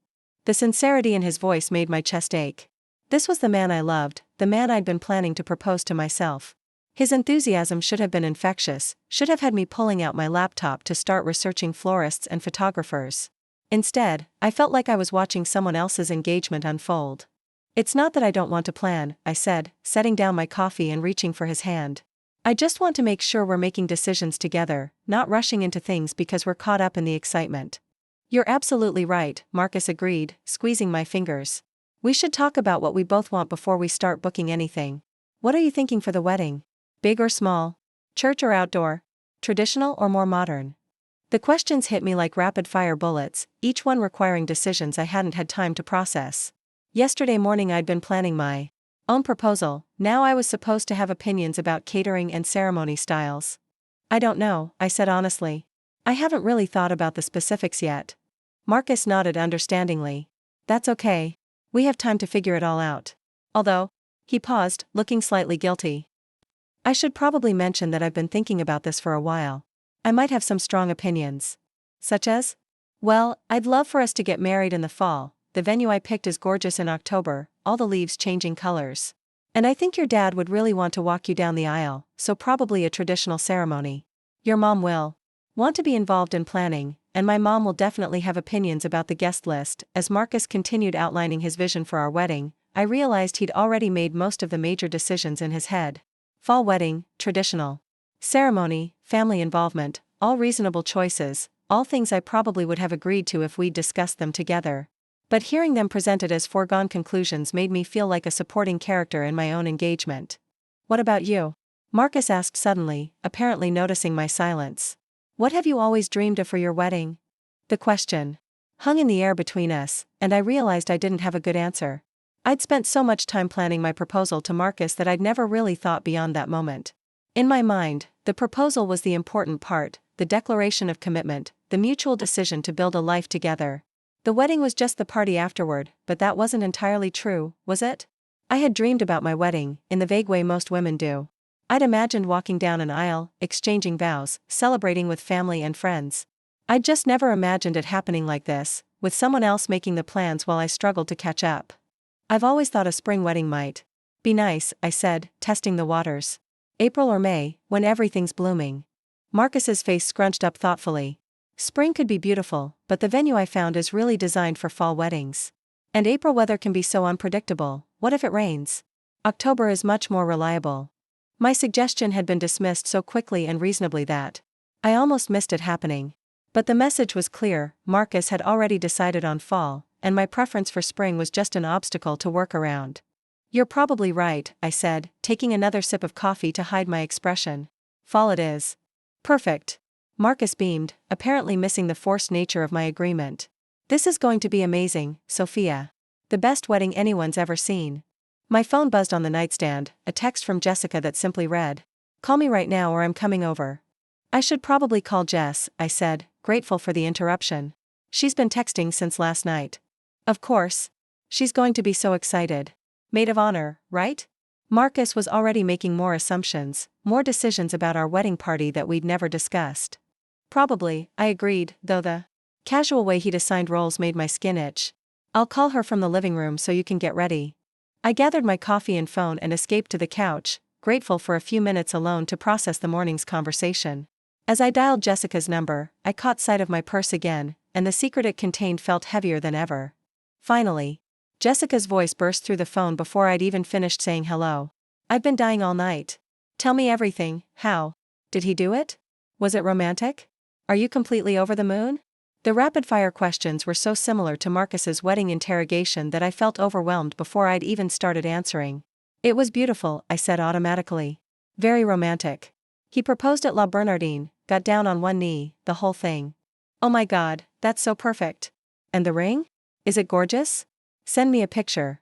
The sincerity in his voice made my chest ache. This was the man I loved, the man I'd been planning to propose to myself. His enthusiasm should have been infectious, should have had me pulling out my laptop to start researching florists and photographers. Instead, I felt like I was watching someone else's engagement unfold. "It's not that I don't want to plan," I said, setting down my coffee and reaching for his hand. "I just want to make sure we're making decisions together, not rushing into things because we're caught up in the excitement." "You're absolutely right," Marcus agreed, squeezing my fingers. "We should talk about what we both want before we start booking anything. What are you thinking for the wedding? Big or small? Church or outdoor? Traditional or more modern?" The questions hit me like rapid-fire bullets, each one requiring decisions I hadn't had time to process. Yesterday morning I'd been planning my own proposal, now I was supposed to have opinions about catering and ceremony styles. "I don't know," I said honestly. "I haven't really thought about the specifics yet." Marcus nodded understandingly. "That's okay. We have time to figure it all out." Although, he paused, looking slightly guilty. "I should probably mention that I've been thinking about this for a while. I might have some strong opinions." "Such as?" "Well, I'd love for us to get married in the fall. The venue I picked is gorgeous in October, all the leaves changing colors. And I think your dad would really want to walk you down the aisle, so probably a traditional ceremony. Your mom will want to be involved in planning, and my mom will definitely have opinions about the guest list." As Marcus continued outlining his vision for our wedding, I realized he'd already made most of the major decisions in his head. Fall wedding, traditional ceremony, family involvement, all reasonable choices, all things I probably would have agreed to if we'd discussed them together. But hearing them presented as foregone conclusions made me feel like a supporting character in my own engagement. "What about you?" Marcus asked suddenly, apparently noticing my silence. "What have you always dreamed of for your wedding?" The question hung in the air between us, and I realized I didn't have a good answer. I'd spent so much time planning my proposal to Marcus that I'd never really thought beyond that moment. In my mind, the proposal was the important part, the declaration of commitment, the mutual decision to build a life together. The wedding was just the party afterward, but that wasn't entirely true, was it? I had dreamed about my wedding, in the vague way most women do. I'd imagined walking down an aisle, exchanging vows, celebrating with family and friends. I'd just never imagined it happening like this, with someone else making the plans while I struggled to catch up. I've always thought a spring wedding might be nice, I said, testing the waters. April or May, when everything's blooming. Marcus's face scrunched up thoughtfully. Spring could be beautiful, but the venue I found is really designed for fall weddings. And April weather can be so unpredictable. What if it rains? October is much more reliable. My suggestion had been dismissed so quickly and reasonably that I almost missed it happening. But the message was clear. Marcus had already decided on fall, and my preference for spring was just an obstacle to work around. You're probably right, I said, taking another sip of coffee to hide my expression. Fall it is. Perfect. Marcus beamed, apparently missing the forced nature of my agreement. This is going to be amazing, Sophia. The best wedding anyone's ever seen. My phone buzzed on the nightstand, a text from Jessica that simply read, "Call me right now or I'm coming over." I should probably call Jess, I said, grateful for the interruption. She's been texting since last night. Of course. She's going to be so excited. Maid of honor, right? Marcus was already making more assumptions, more decisions about our wedding party that we'd never discussed. Probably, I agreed, though the casual way he'd assigned roles made my skin itch. I'll call her from the living room so you can get ready. I gathered my coffee and phone and escaped to the couch, grateful for a few minutes alone to process the morning's conversation. As I dialed Jessica's number, I caught sight of my purse again, and the secret it contained felt heavier than ever. Finally, Jessica's voice burst through the phone before I'd even finished saying hello. I've been dying all night. Tell me everything. How did he do it? Was it romantic? Are you completely over the moon? The rapid-fire questions were so similar to Marcus's wedding interrogation that I felt overwhelmed before I'd even started answering. It was beautiful, I said automatically. Very romantic. He proposed at La Bernardine, got down on one knee, the whole thing. Oh my God, that's so perfect. And the ring? Is it gorgeous? Send me a picture.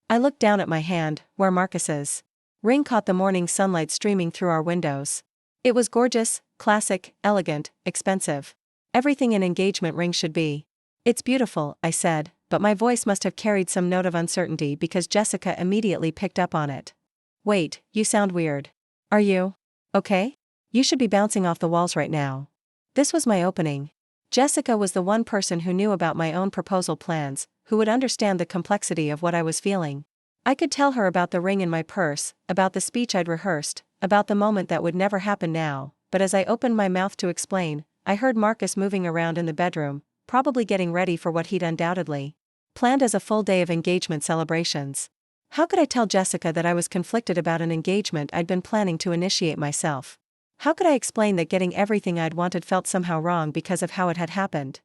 I looked down at my hand, where Marcus's ring caught the morning sunlight streaming through our windows. It was gorgeous, classic, elegant, expensive. Everything an engagement ring should be. It's beautiful, I said, but my voice must have carried some note of uncertainty because Jessica immediately picked up on it. Wait, you sound weird. Are you okay? You should be bouncing off the walls right now. This was my opening. Jessica was the one person who knew about my own proposal plans, who would understand the complexity of what I was feeling. I could tell her about the ring in my purse, about the speech I'd rehearsed, about the moment that would never happen now, but as I opened my mouth to explain, I heard Marcus moving around in the bedroom, probably getting ready for what he'd undoubtedly planned as a full day of engagement celebrations. How could I tell Jessica that I was conflicted about an engagement I'd been planning to initiate myself? How could I explain that getting everything I'd wanted felt somehow wrong because of how it had happened?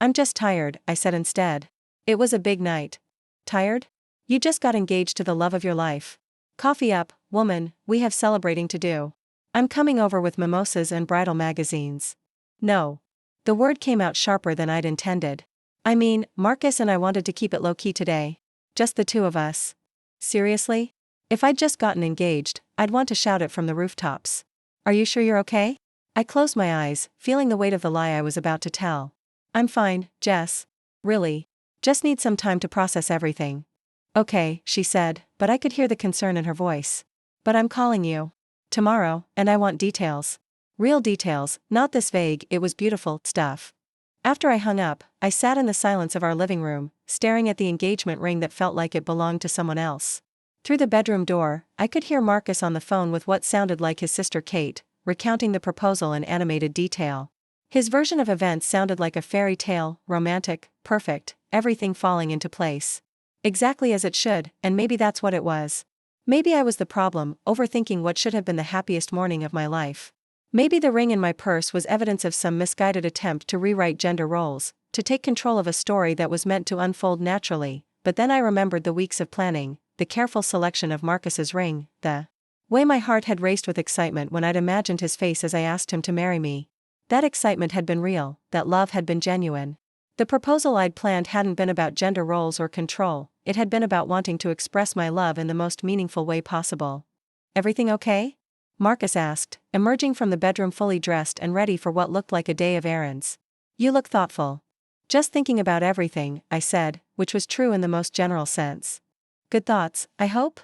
I'm just tired, I said instead. It was a big night. Tired? You just got engaged to the love of your life. Coffee up, woman, we have celebrating to do. I'm coming over with mimosas and bridal magazines. No. The word came out sharper than I'd intended. I mean, Marcus and I wanted to keep it low-key today. Just the two of us. Seriously? If I'd just gotten engaged, I'd want to shout it from the rooftops. Are you sure you're okay? I closed my eyes, feeling the weight of the lie I was about to tell. I'm fine, Jess. Really. Just need some time to process everything. Okay, she said, but I could hear the concern in her voice. But I'm calling you tomorrow, and I want details. Real details, not this vague, it was beautiful stuff. After I hung up, I sat in the silence of our living room, staring at the engagement ring that felt like it belonged to someone else. Through the bedroom door, I could hear Marcus on the phone with what sounded like his sister Kate, recounting the proposal in animated detail. His version of events sounded like a fairy tale, romantic, perfect, everything falling into place. Exactly as it should, and maybe that's what it was. Maybe I was the problem, overthinking what should have been the happiest morning of my life. Maybe the ring in my purse was evidence of some misguided attempt to rewrite gender roles, to take control of a story that was meant to unfold naturally, but then I remembered the weeks of planning, the careful selection of Marcus's ring, the way my heart had raced with excitement when I'd imagined his face as I asked him to marry me. That excitement had been real, that love had been genuine. The proposal I'd planned hadn't been about gender roles or control, it had been about wanting to express my love in the most meaningful way possible. Everything okay? Marcus asked, emerging from the bedroom fully dressed and ready for what looked like a day of errands. You look thoughtful. Just thinking about everything, I said, which was true in the most general sense. Good thoughts, I hope?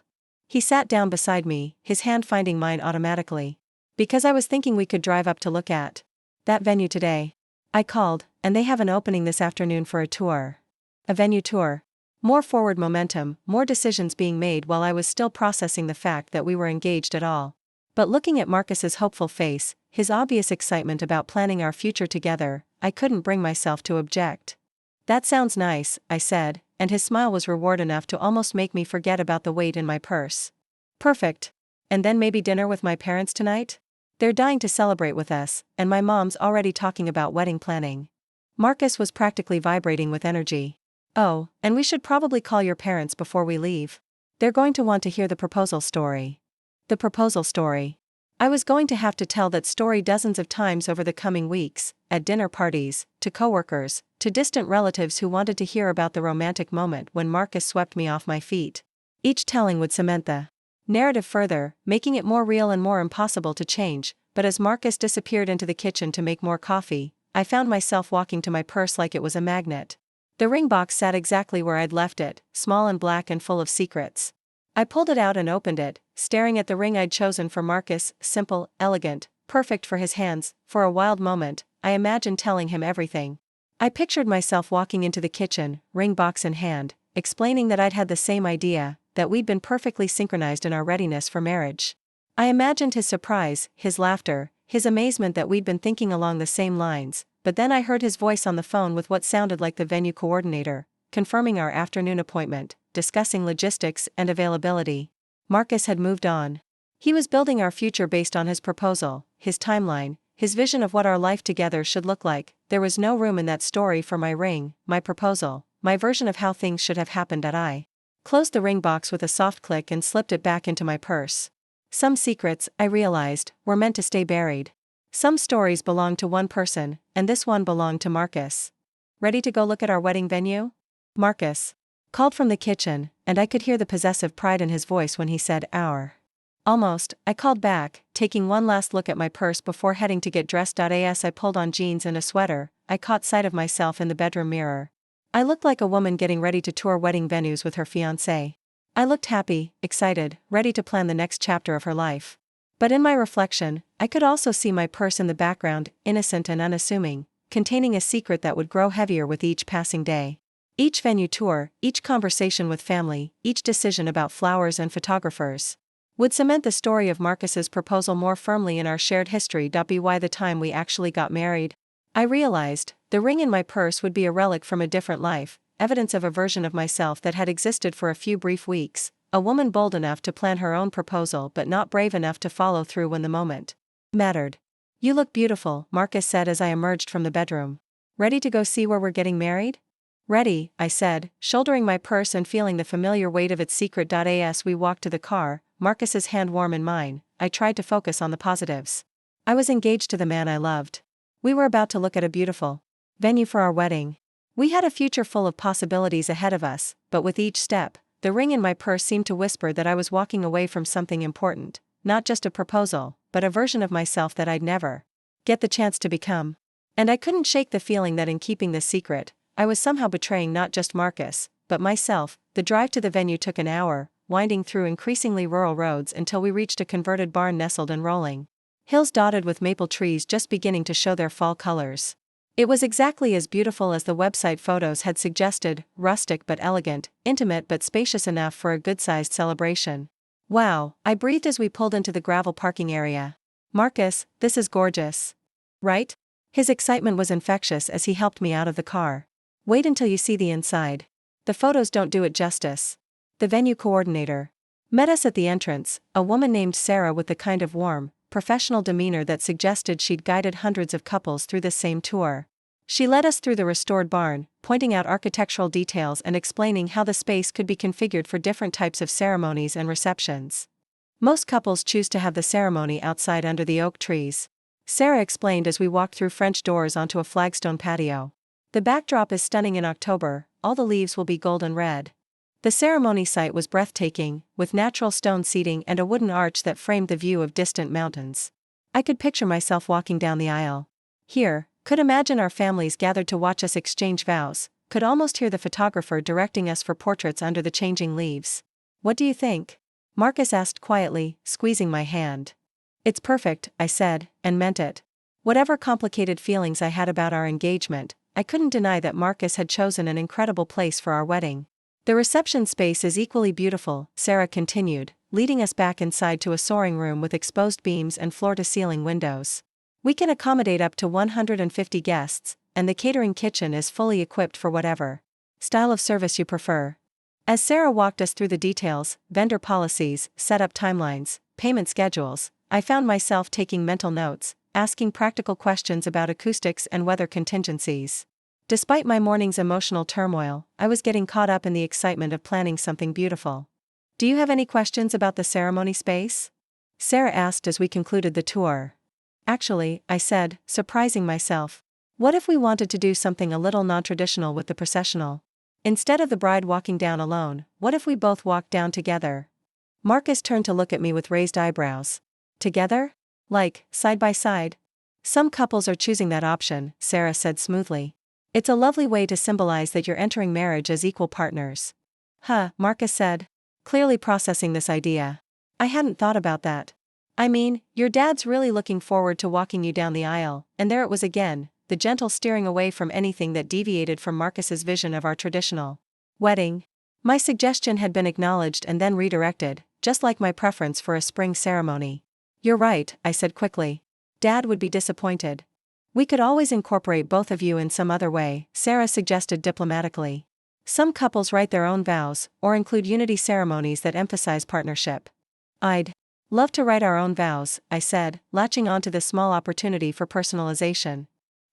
He sat down beside me, his hand finding mine automatically. Because I was thinking we could drive up to look at that venue today. I called, and they have an opening this afternoon for a tour. A venue tour. More forward momentum, more decisions being made while I was still processing the fact that we were engaged at all. But looking at Marcus's hopeful face, his obvious excitement about planning our future together, I couldn't bring myself to object. That sounds nice, I said, and his smile was reward enough to almost make me forget about the weight in my purse. Perfect. And then maybe dinner with my parents tonight? They're dying to celebrate with us, and my mom's already talking about wedding planning. Marcus was practically vibrating with energy. Oh, and we should probably call your parents before we leave. They're going to want to hear the proposal story. The proposal story. I was going to have to tell that story dozens of times over the coming weeks, at dinner parties, to coworkers, to distant relatives who wanted to hear about the romantic moment when Marcus swept me off my feet. Each telling would cement the narrative further, making it more real and more impossible to change, but as Marcus disappeared into the kitchen to make more coffee, I found myself walking to my purse like it was a magnet. The ring box sat exactly where I'd left it, small and black and full of secrets. I pulled it out and opened it, staring at the ring I'd chosen for Marcus, simple, elegant, perfect for his hands. For a wild moment, I imagined telling him everything. I pictured myself walking into the kitchen, ring box in hand, explaining that I'd had the same idea, that we'd been perfectly synchronized in our readiness for marriage. I imagined his surprise, his laughter, his amazement that we'd been thinking along the same lines, but then I heard his voice on the phone with what sounded like the venue coordinator, confirming our afternoon appointment, discussing logistics and availability. Marcus had moved on. He was building our future based on his proposal, his timeline, his vision of what our life together should look like. There was no room in that story for my ring, my proposal, my version of how things should have happened. I closed the ring box with a soft click and slipped it back into my purse. Some secrets, I realized, were meant to stay buried. Some stories belonged to one person, and this one belonged to Marcus. Ready to go look at our wedding venue? Marcus called from the kitchen, and I could hear the possessive pride in his voice when he said our. Almost, I called back, taking one last look at my purse before heading to get dressed. As I pulled on jeans and a sweater, I caught sight of myself in the bedroom mirror. I looked like a woman getting ready to tour wedding venues with her fiancé. I looked happy, excited, ready to plan the next chapter of her life. But in my reflection, I could also see my purse in the background, innocent and unassuming, containing a secret that would grow heavier with each passing day. Each venue tour, each conversation with family, each decision about flowers and photographers would cement the story of Marcus's proposal more firmly in our shared history. By the time we actually got married, I realized the ring in my purse would be a relic from a different life, evidence of a version of myself that had existed for a few brief weeks, a woman bold enough to plan her own proposal but not brave enough to follow through when the moment mattered. You look beautiful, Marcus said as I emerged from the bedroom. Ready to go see where we're getting married? Ready, I said, shouldering my purse and feeling the familiar weight of its secret. As we walked to the car, Marcus's hand warm in mine, I tried to focus on the positives. I was engaged to the man I loved. We were about to look at a beautiful venue for our wedding. We had a future full of possibilities ahead of us, but with each step, the ring in my purse seemed to whisper that I was walking away from something important, not just a proposal, but a version of myself that I'd never get the chance to become. And I couldn't shake the feeling that in keeping this secret, I was somehow betraying not just Marcus, but myself. The drive to the venue took an hour, winding through increasingly rural roads until we reached a converted barn nestled in rolling hills dotted with maple trees just beginning to show their fall colors. It was exactly as beautiful as the website photos had suggested, rustic but elegant, intimate but spacious enough for a good-sized celebration. Wow, I breathed as we pulled into the gravel parking area. Marcus, this is gorgeous. Right? His excitement was infectious as he helped me out of the car. Wait until you see the inside. The photos don't do it justice. The venue coordinator met us at the entrance, a woman named Sarah with the kind of warm, professional demeanor that suggested she'd guided hundreds of couples through this same tour. She led us through the restored barn, pointing out architectural details and explaining how the space could be configured for different types of ceremonies and receptions. Most couples choose to have the ceremony outside under the oak trees. Sarah explained as we walked through French doors onto a flagstone patio. The backdrop is stunning in October, all the leaves will be golden red. The ceremony site was breathtaking, with natural stone seating and a wooden arch that framed the view of distant mountains. I could picture myself walking down the aisle. Here, could imagine our families gathered to watch us exchange vows, could almost hear the photographer directing us for portraits under the changing leaves. What do you think? Marcus asked quietly, squeezing my hand. It's perfect, I said, and meant it. Whatever complicated feelings I had about our engagement, I couldn't deny that Marcus had chosen an incredible place for our wedding. The reception space is equally beautiful, Sarah continued, leading us back inside to a soaring room with exposed beams and floor-to-ceiling windows. We can accommodate up to 150 guests, and the catering kitchen is fully equipped for whatever style of service you prefer. As Sarah walked us through the details, vendor policies, setup timelines, payment schedules, I found myself taking mental notes, asking practical questions about acoustics and weather contingencies. Despite my morning's emotional turmoil, I was getting caught up in the excitement of planning something beautiful. Do you have any questions about the ceremony space? Sarah asked as we concluded the tour. Actually, I said, surprising myself. What if we wanted to do something a little non-traditional with the processional? Instead of the bride walking down alone, what if we both walked down together? Marcus turned to look at me with raised eyebrows. Together? Like, side by side? Some couples are choosing that option, Sarah said smoothly. It's a lovely way to symbolize that you're entering marriage as equal partners. Huh, Marcus said, clearly processing this idea. I hadn't thought about that. I mean, your dad's really looking forward to walking you down the aisle, and there it was again, the gentle steering away from anything that deviated from Marcus's vision of our traditional wedding. My suggestion had been acknowledged and then redirected, just like my preference for a spring ceremony. You're right, I said quickly. Dad would be disappointed. We could always incorporate both of you in some other way, Sarah suggested diplomatically. Some couples write their own vows, or include unity ceremonies that emphasize partnership. I'd love to write our own vows, I said, latching onto this small opportunity for personalization.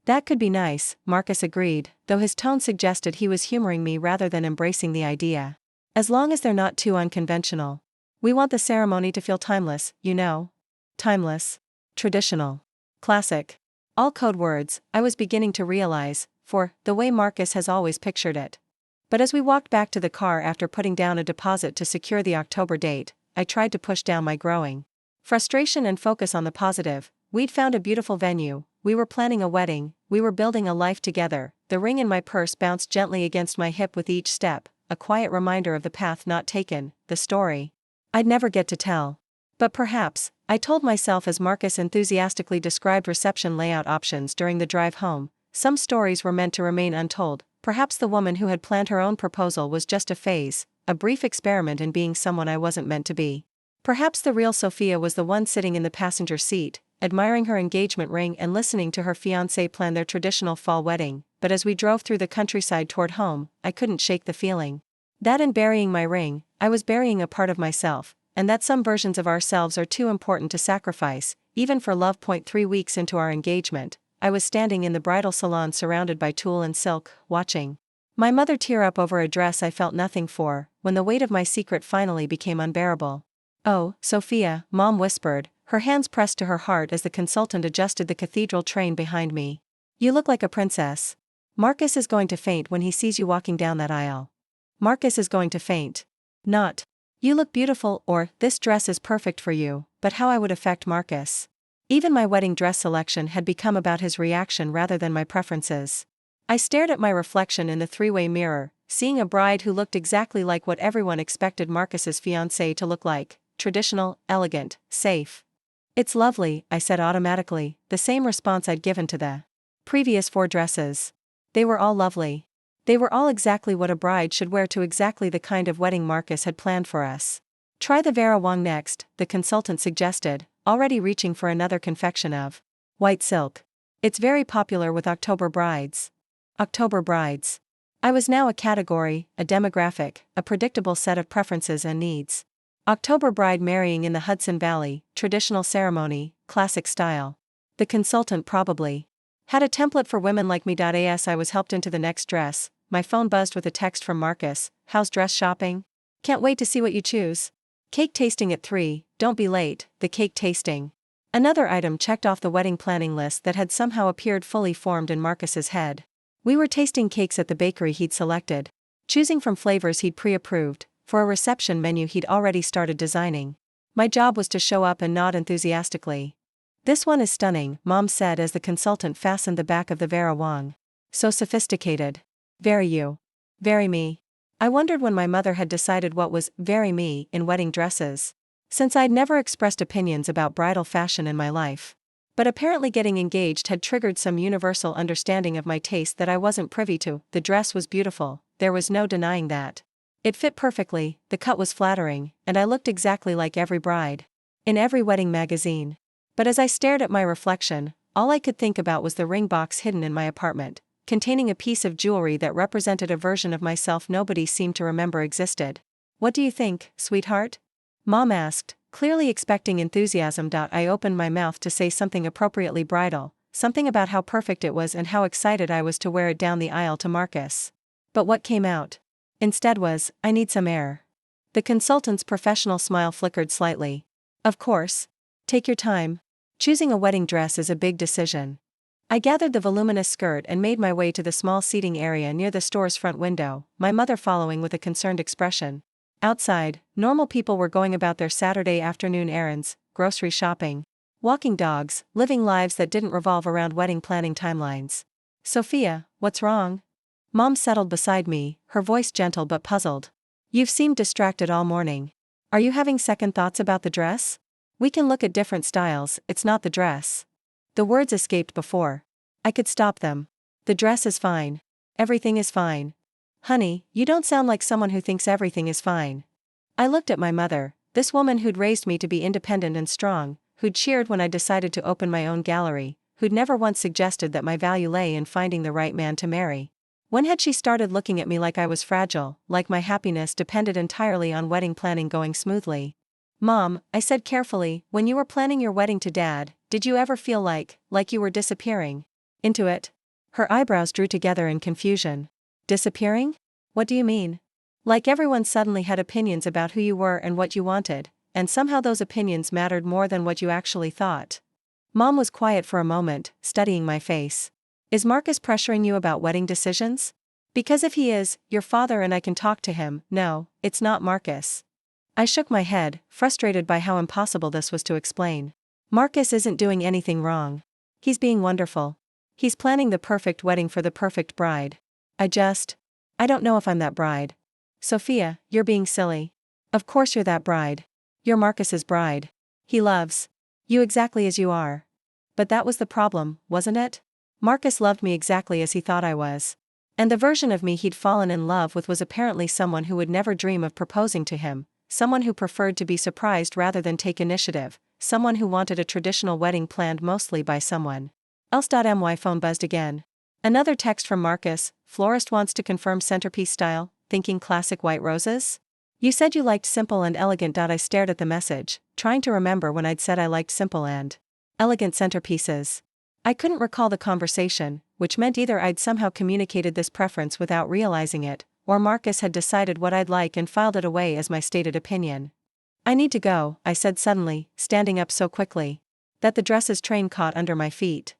That could be nice, Marcus agreed, though his tone suggested he was humoring me rather than embracing the idea. As long as they're not too unconventional. We want the ceremony to feel timeless, you know. Timeless. Traditional. Classic. All code words, I was beginning to realize, for the way Marcus has always pictured it. But as we walked back to the car after putting down a deposit to secure the October date, I tried to push down my growing frustration and focus on the positive. We'd found a beautiful venue, we were planning a wedding, we were building a life together. The ring in my purse bounced gently against my hip with each step, a quiet reminder of the path not taken, the story I'd never get to tell. But perhaps, I told myself as Marcus enthusiastically described reception layout options during the drive home, some stories were meant to remain untold. Perhaps the woman who had planned her own proposal was just a phase, a brief experiment in being someone I wasn't meant to be. Perhaps the real Sophia was the one sitting in the passenger seat, admiring her engagement ring and listening to her fiancé plan their traditional fall wedding. But as we drove through the countryside toward home, I couldn't shake the feeling that in burying my ring, I was burying a part of myself, and that some versions of ourselves are too important to sacrifice, even for love. 3 weeks into our engagement, I was standing in the bridal salon surrounded by tulle and silk, watching my mother tear up over a dress I felt nothing for, when the weight of my secret finally became unbearable. Oh, Sophia, Mom whispered, her hands pressed to her heart as the consultant adjusted the cathedral train behind me. You look like a princess. Marcus is going to faint when he sees you walking down that aisle. Marcus is going to faint. Not, you look beautiful, or, this dress is perfect for you, but how I would affect Marcus. Even my wedding dress selection had become about his reaction rather than my preferences. I stared at my reflection in the three-way mirror, seeing a bride who looked exactly like what everyone expected Marcus's fiancée to look like, traditional, elegant, safe. It's lovely, I said automatically, the same response I'd given to the previous 4 dresses. They were all lovely. They were all exactly what a bride should wear to exactly the kind of wedding Marcus had planned for us. Try the Vera Wang next, the consultant suggested, already reaching for another confection of white silk. It's very popular with October brides. October brides. I was now a category, a demographic, a predictable set of preferences and needs. October bride marrying in the Hudson Valley, traditional ceremony, classic style. The consultant probably had a template for women like me. As I was helped into the next dress, my phone buzzed with a text from Marcus. How's dress shopping? Can't wait to see what you choose. Cake tasting at 3, don't be late. The cake tasting. Another item checked off the wedding planning list that had somehow appeared fully formed in Marcus's head. We were tasting cakes at the bakery he'd selected, choosing from flavors he'd pre-approved, for a reception menu he'd already started designing. My job was to show up and nod enthusiastically. This one is stunning, Mom said as the consultant fastened the back of the Vera Wang. So sophisticated. Very you. Very me. I wondered when my mother had decided what was very me in wedding dresses, since I'd never expressed opinions about bridal fashion in my life. But apparently getting engaged had triggered some universal understanding of my taste that I wasn't privy to. The dress was beautiful, there was no denying that. It fit perfectly, the cut was flattering, and I looked exactly like every bride in every wedding magazine. But as I stared at my reflection, all I could think about was the ring box hidden in my apartment, containing a piece of jewelry that represented a version of myself nobody seemed to remember existed. "What do you think, sweetheart?" Mom asked, clearly expecting enthusiasm. I opened my mouth to say something appropriately bridal, something about how perfect it was and how excited I was to wear it down the aisle to Marcus. But what came out instead was, "I need some air." The consultant's professional smile flickered slightly. "Of course. Take your time. Choosing a wedding dress is a big decision." I gathered the voluminous skirt and made my way to the small seating area near the store's front window, my mother following with a concerned expression. Outside, normal people were going about their Saturday afternoon errands, grocery shopping, walking dogs, living lives that didn't revolve around wedding planning timelines. "Sophia, what's wrong?" Mom settled beside me, her voice gentle but puzzled. "You've seemed distracted all morning. Are you having second thoughts about the dress? We can look at different styles, it's not the dress." The words escaped before I could stop them. "The dress is fine. Everything is fine." "Honey, you don't sound like someone who thinks everything is fine." I looked at my mother, this woman who'd raised me to be independent and strong, who'd cheered when I decided to open my own gallery, who'd never once suggested that my value lay in finding the right man to marry. When had she started looking at me like I was fragile, like my happiness depended entirely on wedding planning going smoothly? "Mom," I said carefully, "when you were planning your wedding to Dad, did you ever feel like you were disappearing into it?" Her eyebrows drew together in confusion. "Disappearing? What do you mean?" "Like everyone suddenly had opinions about who you were and what you wanted, and somehow those opinions mattered more than what you actually thought." Mom was quiet for a moment, studying my face. "Is Marcus pressuring you about wedding decisions? Because if he is, your father and I can talk to him." "No, it's not Marcus." I shook my head, frustrated by how impossible this was to explain. "Marcus isn't doing anything wrong. He's being wonderful. He's planning the perfect wedding for the perfect bride. I don't know if I'm that bride." "Sophia, you're being silly. Of course you're that bride. You're Marcus's bride. He loves you exactly as you are." But that was the problem, wasn't it? Marcus loved me exactly as he thought I was. And the version of me he'd fallen in love with was apparently someone who would never dream of proposing to him, someone who preferred to be surprised rather than take initiative, someone who wanted a traditional wedding planned mostly by someone else. My phone buzzed again. Another text from Marcus: "Florist wants to confirm centerpiece style, thinking classic white roses? You said you liked simple and elegant." I stared at the message, trying to remember when I'd said I liked simple and elegant centerpieces. I couldn't recall the conversation, which meant either I'd somehow communicated this preference without realizing it, or Marcus had decided what I'd like and filed it away as my stated opinion. "I need to go," I said suddenly, standing up so quickly that the dress's train caught under my feet.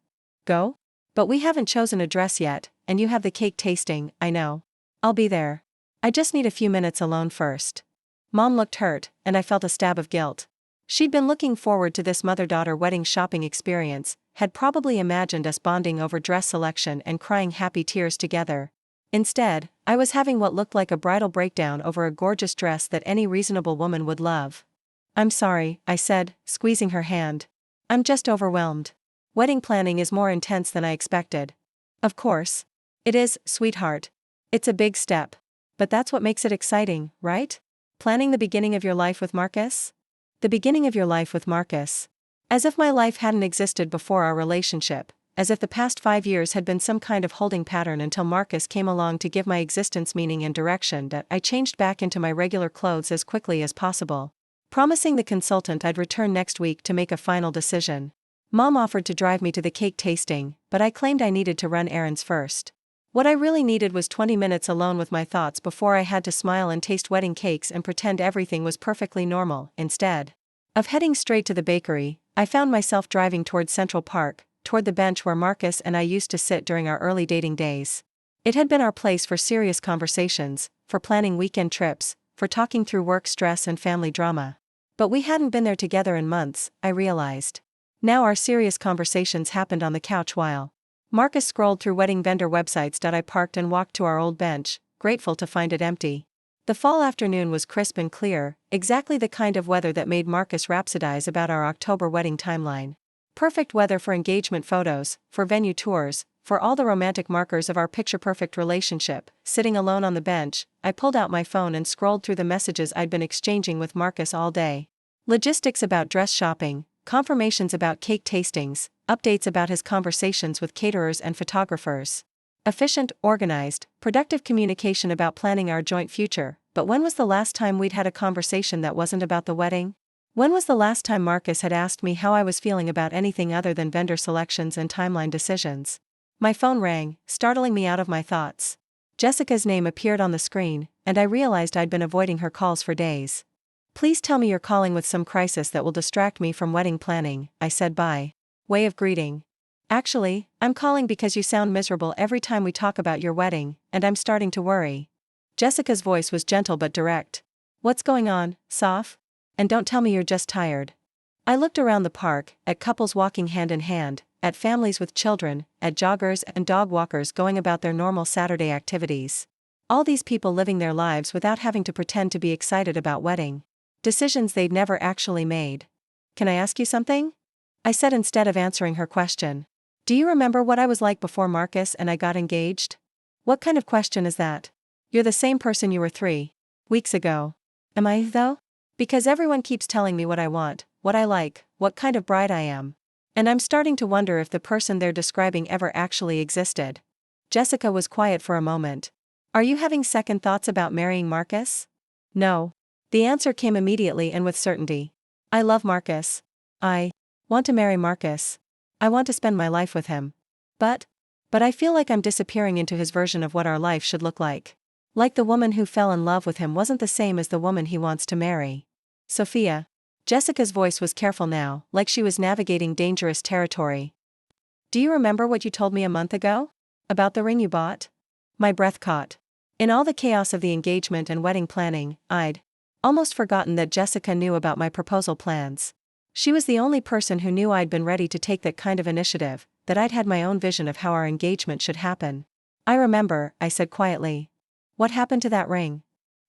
"Go? But we haven't chosen a dress yet, and you have the cake tasting." "I know. I'll be there. I just need a few minutes alone first." Mom looked hurt, and I felt a stab of guilt. She'd been looking forward to this mother-daughter wedding shopping experience, had probably imagined us bonding over dress selection and crying happy tears together. Instead, I was having what looked like a bridal breakdown over a gorgeous dress that any reasonable woman would love. "I'm sorry," I said, squeezing her hand. "I'm just overwhelmed. Wedding planning is more intense than I expected." "Of course. It is, sweetheart. It's a big step. But that's what makes it exciting, right? Planning the beginning of your life with Marcus?" The beginning of your life with Marcus. As if my life hadn't existed before our relationship, as if the past 5 years had been some kind of holding pattern until Marcus came along to give my existence meaning and direction. I changed back into my regular clothes as quickly as possible, promising the consultant I'd return next week to make a final decision. Mom offered to drive me to the cake tasting, but I claimed I needed to run errands first. What I really needed was 20 minutes alone with my thoughts before I had to smile and taste wedding cakes and pretend everything was perfectly normal. Instead of heading straight to the bakery, I found myself driving toward Central Park, toward the bench where Marcus and I used to sit during our early dating days. It had been our place for serious conversations, for planning weekend trips, for talking through work stress and family drama. But we hadn't been there together in months, I realized. Now our serious conversations happened on the couch while Marcus scrolled through wedding vendor websites. I parked and walked to our old bench, grateful to find it empty. The fall afternoon was crisp and clear, exactly the kind of weather that made Marcus rhapsodize about our October wedding timeline. Perfect weather for engagement photos, for venue tours, for all the romantic markers of our picture-perfect relationship. Sitting alone on the bench, I pulled out my phone and scrolled through the messages I'd been exchanging with Marcus all day. Logistics about dress shopping, confirmations about cake tastings, updates about his conversations with caterers and photographers. Efficient, organized, productive communication about planning our joint future. But when was the last time we'd had a conversation that wasn't about the wedding? When was the last time Marcus had asked me how I was feeling about anything other than vendor selections and timeline decisions? My phone rang, startling me out of my thoughts. Jessica's name appeared on the screen, and I realized I'd been avoiding her calls for days. "Please tell me you're calling with some crisis that will distract me from wedding planning," I said by way of greeting. "Actually, I'm calling because you sound miserable every time we talk about your wedding, and I'm starting to worry." Jessica's voice was gentle but direct. "What's going on, Soph? And don't tell me you're just tired." I looked around the park, at couples walking hand in hand, at families with children, at joggers and dog walkers going about their normal Saturday activities. All these people living their lives without having to pretend to be excited about wedding decisions they'd never actually made. "Can I ask you something?" I said instead of answering her question. "Do you remember what I was like before Marcus and I got engaged?" "What kind of question is that?" "You're the same person you were 3 weeks ago." "Am I, though? Because everyone keeps telling me what I want, what I like, what kind of bride I am. And I'm starting to wonder if the person they're describing ever actually existed." Jessica was quiet for a moment. "Are you having second thoughts about marrying Marcus?" "No." The answer came immediately and with certainty. "I love Marcus. I want to marry Marcus. I want to spend my life with him. But I feel like I'm disappearing into his version of what our life should look like. Like the woman who fell in love with him wasn't the same as the woman he wants to marry." "Sophia." Jessica's voice was careful now, like she was navigating dangerous territory. "Do you remember what you told me a month ago? About the ring you bought?" My breath caught. In all the chaos of the engagement and wedding planning, I'd almost forgotten that Jessica knew about my proposal plans. She was the only person who knew I'd been ready to take that kind of initiative, that I'd had my own vision of how our engagement should happen. "I remember," I said quietly. "What happened to that ring?"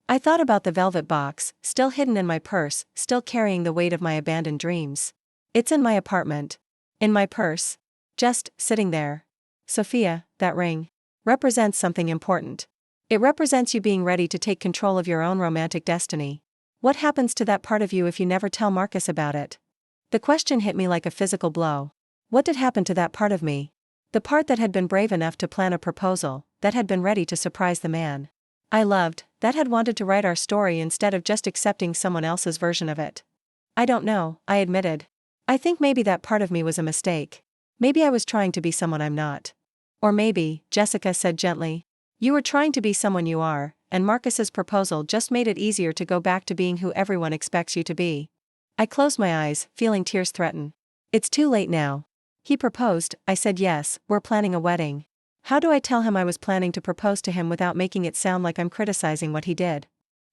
I thought about the velvet box, still hidden in my purse, still carrying the weight of my abandoned dreams. "It's in my apartment." "In my purse?" "Just sitting there." "Sophia, that ring represents something important. It represents you being ready to take control of your own romantic destiny. What happens to that part of you if you never tell Marcus about it?" The question hit me like a physical blow. What did happen to that part of me? The part that had been brave enough to plan a proposal, that had been ready to surprise the man I loved, that had wanted to write our story instead of just accepting someone else's version of it. "I don't know," I admitted. "I think maybe that part of me was a mistake. Maybe I was trying to be someone I'm not." "Or maybe," Jessica said gently, "you were trying to be someone you are, and Marcus's proposal just made it easier to go back to being who everyone expects you to be." I closed my eyes, feeling tears threaten. "It's too late now." "He proposed," I said. "Yes, we're planning a wedding." How do I tell him I was planning to propose to him without making it sound like I'm criticizing what he did?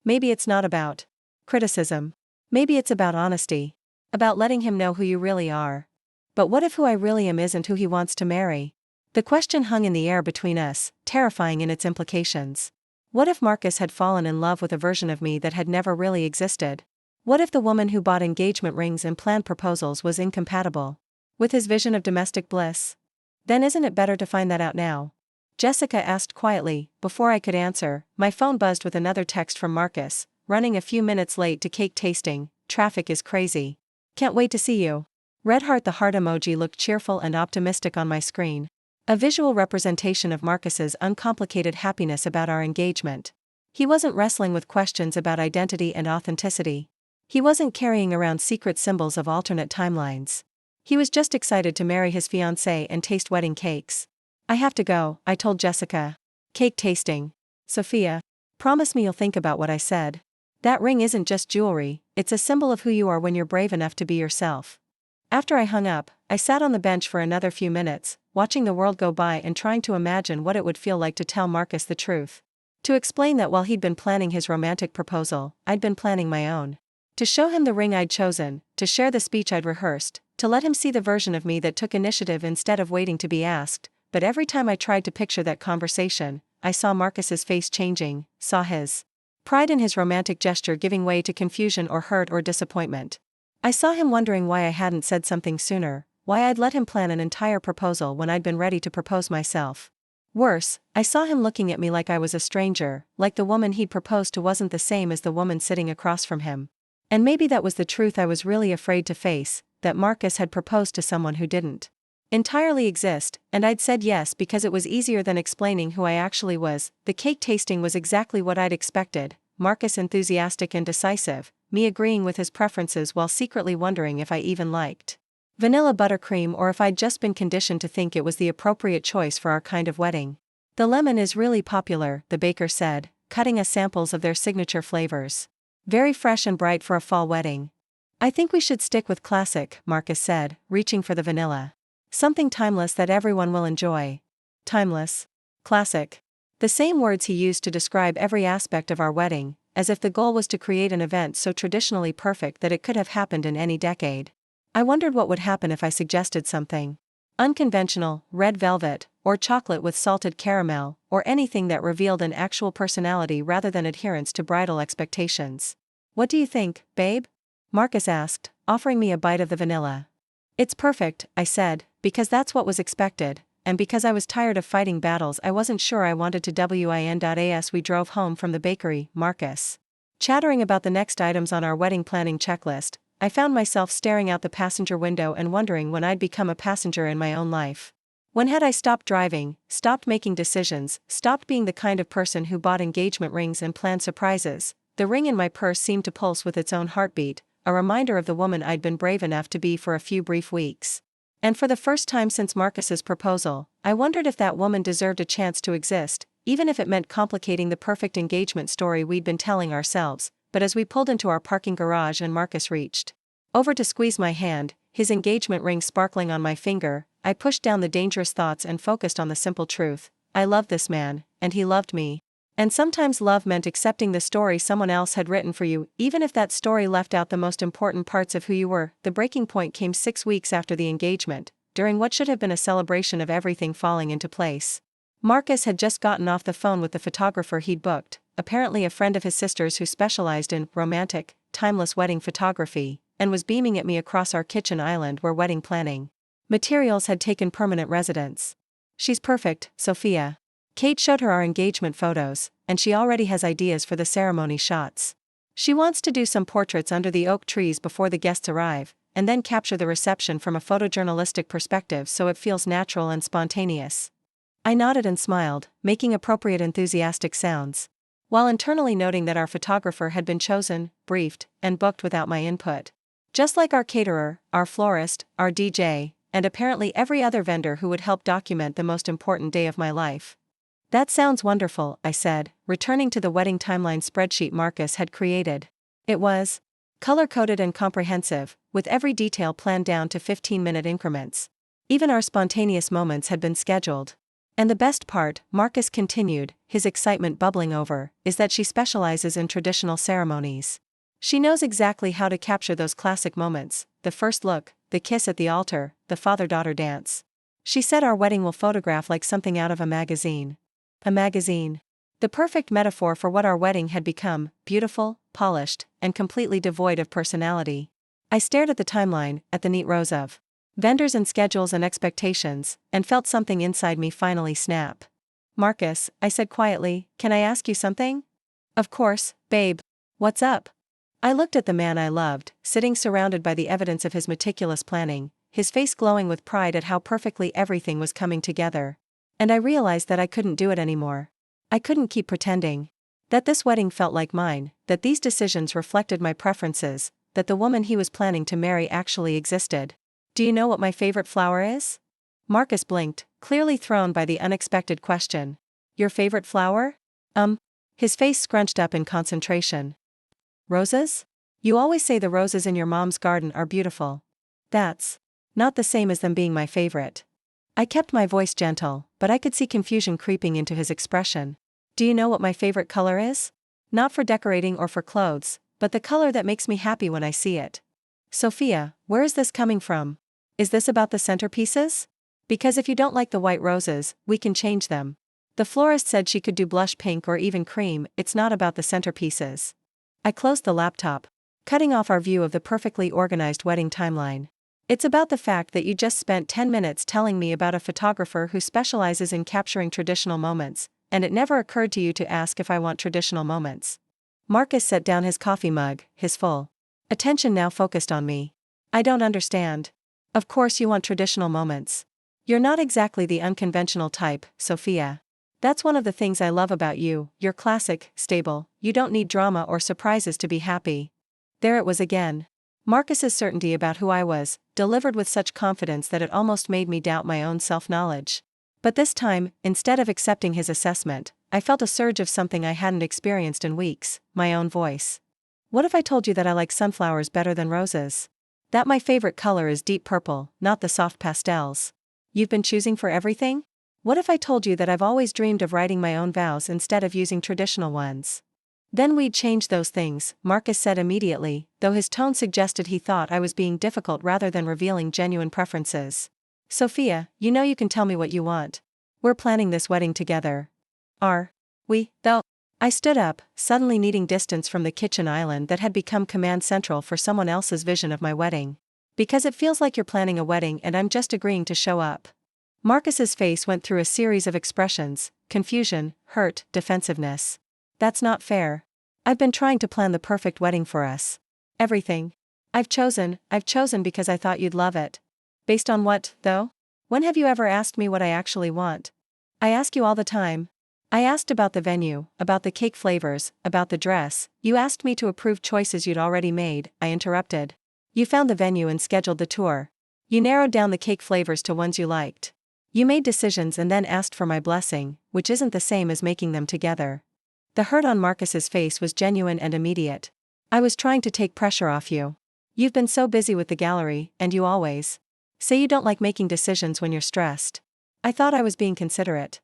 Maybe it's not about criticism. Maybe it's about honesty. About letting him know who you really are. But what if who I really am isn't who he wants to marry? The question hung in the air between us, terrifying in its implications. What if Marcus had fallen in love with a version of me that had never really existed? What if the woman who bought engagement rings and planned proposals was incompatible with his vision of domestic bliss? Then isn't it better to find that out now? Jessica asked quietly. Before I could answer, my phone buzzed with another text from Marcus. "Running a few minutes late to cake tasting, traffic is crazy. Can't wait to see you." Red heart. The heart emoji looked cheerful and optimistic on my screen. A visual representation of Marcus's uncomplicated happiness about our engagement. He wasn't wrestling with questions about identity and authenticity. He wasn't carrying around secret symbols of alternate timelines. He was just excited to marry his fiancée and taste wedding cakes. "I have to go," I told Jessica. "Cake tasting." "Sophia, promise me you'll think about what I said. That ring isn't just jewelry, it's a symbol of who you are when you're brave enough to be yourself." After I hung up, I sat on the bench for another few minutes, watching the world go by and trying to imagine what it would feel like to tell Marcus the truth. To explain that while he'd been planning his romantic proposal, I'd been planning my own. To show him the ring I'd chosen, to share the speech I'd rehearsed, to let him see the version of me that took initiative instead of waiting to be asked. But every time I tried to picture that conversation, I saw Marcus's face changing, saw his pride in his romantic gesture giving way to confusion or hurt or disappointment. I saw him wondering why I hadn't said something sooner, why I'd let him plan an entire proposal when I'd been ready to propose myself. Worse, I saw him looking at me like I was a stranger, like the woman he'd proposed to wasn't the same as the woman sitting across from him. And maybe that was the truth I was really afraid to face, that Marcus had proposed to someone who didn't entirely exist, and I'd said yes because it was easier than explaining who I actually was. The cake tasting was exactly what I'd expected, Marcus enthusiastic and decisive, me agreeing with his preferences while secretly wondering if I even liked vanilla buttercream or if I'd just been conditioned to think it was the appropriate choice for our kind of wedding. The lemon is really popular, the baker said, cutting us samples of their signature flavors. Very fresh and bright for a fall wedding. I think we should stick with classic, Marcus said, reaching for the vanilla. Something timeless that everyone will enjoy. Timeless. Classic. The same words he used to describe every aspect of our wedding, as if the goal was to create an event so traditionally perfect that it could have happened in any decade. I wondered what would happen if I suggested something unconventional, red velvet, or chocolate with salted caramel, or anything that revealed an actual personality rather than adherence to bridal expectations. What do you think, babe? Marcus asked, offering me a bite of the vanilla. It's perfect, I said, because that's what was expected, and because I was tired of fighting battles I wasn't sure I wanted to win. As we drove home from the bakery, Marcus chattering about the next items on our wedding planning checklist, I found myself staring out the passenger window and wondering when I'd become a passenger in my own life. When had I stopped driving, stopped making decisions, stopped being the kind of person who bought engagement rings and planned surprises? The ring in my purse seemed to pulse with its own heartbeat, a reminder of the woman I'd been brave enough to be for a few brief weeks. And for the first time since Marcus's proposal, I wondered if that woman deserved a chance to exist, even if it meant complicating the perfect engagement story we'd been telling ourselves. But as we pulled into our parking garage and Marcus reached over to squeeze my hand, his engagement ring sparkling on my finger, I pushed down the dangerous thoughts and focused on the simple truth. I loved this man, and he loved me. And sometimes love meant accepting the story someone else had written for you, even if that story left out the most important parts of who you were. The breaking point came 6 weeks after the engagement, during what should have been a celebration of everything falling into place. Marcus had just gotten off the phone with the photographer he'd booked, apparently a friend of his sister's who specialized in romantic, timeless wedding photography, and was beaming at me across our kitchen island where wedding planning materials had taken permanent residence. She's perfect, Sophia. Kate showed her our engagement photos, and she already has ideas for the ceremony shots. She wants to do some portraits under the oak trees before the guests arrive, and then capture the reception from a photojournalistic perspective so it feels natural and spontaneous. I nodded and smiled, making appropriate enthusiastic sounds, while internally noting that our photographer had been chosen, briefed, and booked without my input. Just like our caterer, our florist, our DJ, and apparently every other vendor who would help document the most important day of my life. That sounds wonderful, I said, returning to the wedding timeline spreadsheet Marcus had created. It was color-coded and comprehensive, with every detail planned down to 15-minute increments. Even our spontaneous moments had been scheduled. And the best part, Marcus continued, his excitement bubbling over, is that she specializes in traditional ceremonies. She knows exactly how to capture those classic moments, the first look, the kiss at the altar, the father-daughter dance. She said our wedding will photograph like something out of a magazine. A magazine. The perfect metaphor for what our wedding had become, beautiful, polished, and completely devoid of personality. I stared at the timeline, at the neat rows of vendors and schedules and expectations, and felt something inside me finally snap. Marcus, I said quietly, can I ask you something? Of course, babe. What's up? I looked at the man I loved, sitting surrounded by the evidence of his meticulous planning, his face glowing with pride at how perfectly everything was coming together. And I realized that I couldn't do it anymore. I couldn't keep pretending that this wedding felt like mine, that these decisions reflected my preferences, that the woman he was planning to marry actually existed. Do you know what my favorite flower is? Marcus blinked, clearly thrown by the unexpected question. Your favorite flower? His face scrunched up in concentration. Roses? You always say the roses in your mom's garden are beautiful. That's not the same as them being my favorite. I kept my voice gentle, but I could see confusion creeping into his expression. Do you know what my favorite color is? Not for decorating or for clothes, but the color that makes me happy when I see it. Sophia, where is this coming from? Is this about the centerpieces? Because if you don't like the white roses, we can change them. The florist said she could do blush pink or even cream. It's not about the centerpieces. I closed the laptop, cutting off our view of the perfectly organized wedding timeline. It's about the fact that you just spent 10 minutes telling me about a photographer who specializes in capturing traditional moments, and it never occurred to you to ask if I want traditional moments. Marcus set down his coffee mug, his full attention now focused on me. I don't understand. Of course you want traditional moments. You're not exactly the unconventional type, Sophia. That's one of the things I love about you. You're classic, stable, you don't need drama or surprises to be happy. There it was again. Marcus's certainty about who I was, delivered with such confidence that it almost made me doubt my own self-knowledge. But this time, instead of accepting his assessment, I felt a surge of something I hadn't experienced in weeks, my own voice. What if I told you that I like sunflowers better than roses? That my favorite color is deep purple, not the soft pastels. You've been choosing for everything? What if I told you that I've always dreamed of writing my own vows instead of using traditional ones? Then we'd change those things, Marcus said immediately, though his tone suggested he thought I was being difficult rather than revealing genuine preferences. Sophia, you know you can tell me what you want. We're planning this wedding together. Are we, though? I stood up, suddenly needing distance from the kitchen island that had become command central for someone else's vision of my wedding. Because it feels like you're planning a wedding and I'm just agreeing to show up. Marcus's face went through a series of expressions: confusion, hurt, defensiveness. That's not fair. I've been trying to plan the perfect wedding for us. Everything. I've chosen because I thought you'd love it. Based on what, though? When have you ever asked me what I actually want? I ask you all the time. I asked about the venue, about the cake flavors, about the dress. You asked me to approve choices you'd already made. I interrupted. You found the venue and scheduled the tour. You narrowed down the cake flavors to ones you liked. You made decisions and then asked for my blessing, which isn't the same as making them together. The hurt on Marcus's face was genuine and immediate. I was trying to take pressure off you. You've been so busy with the gallery, and you always say you don't like making decisions when you're stressed. I thought I was being considerate.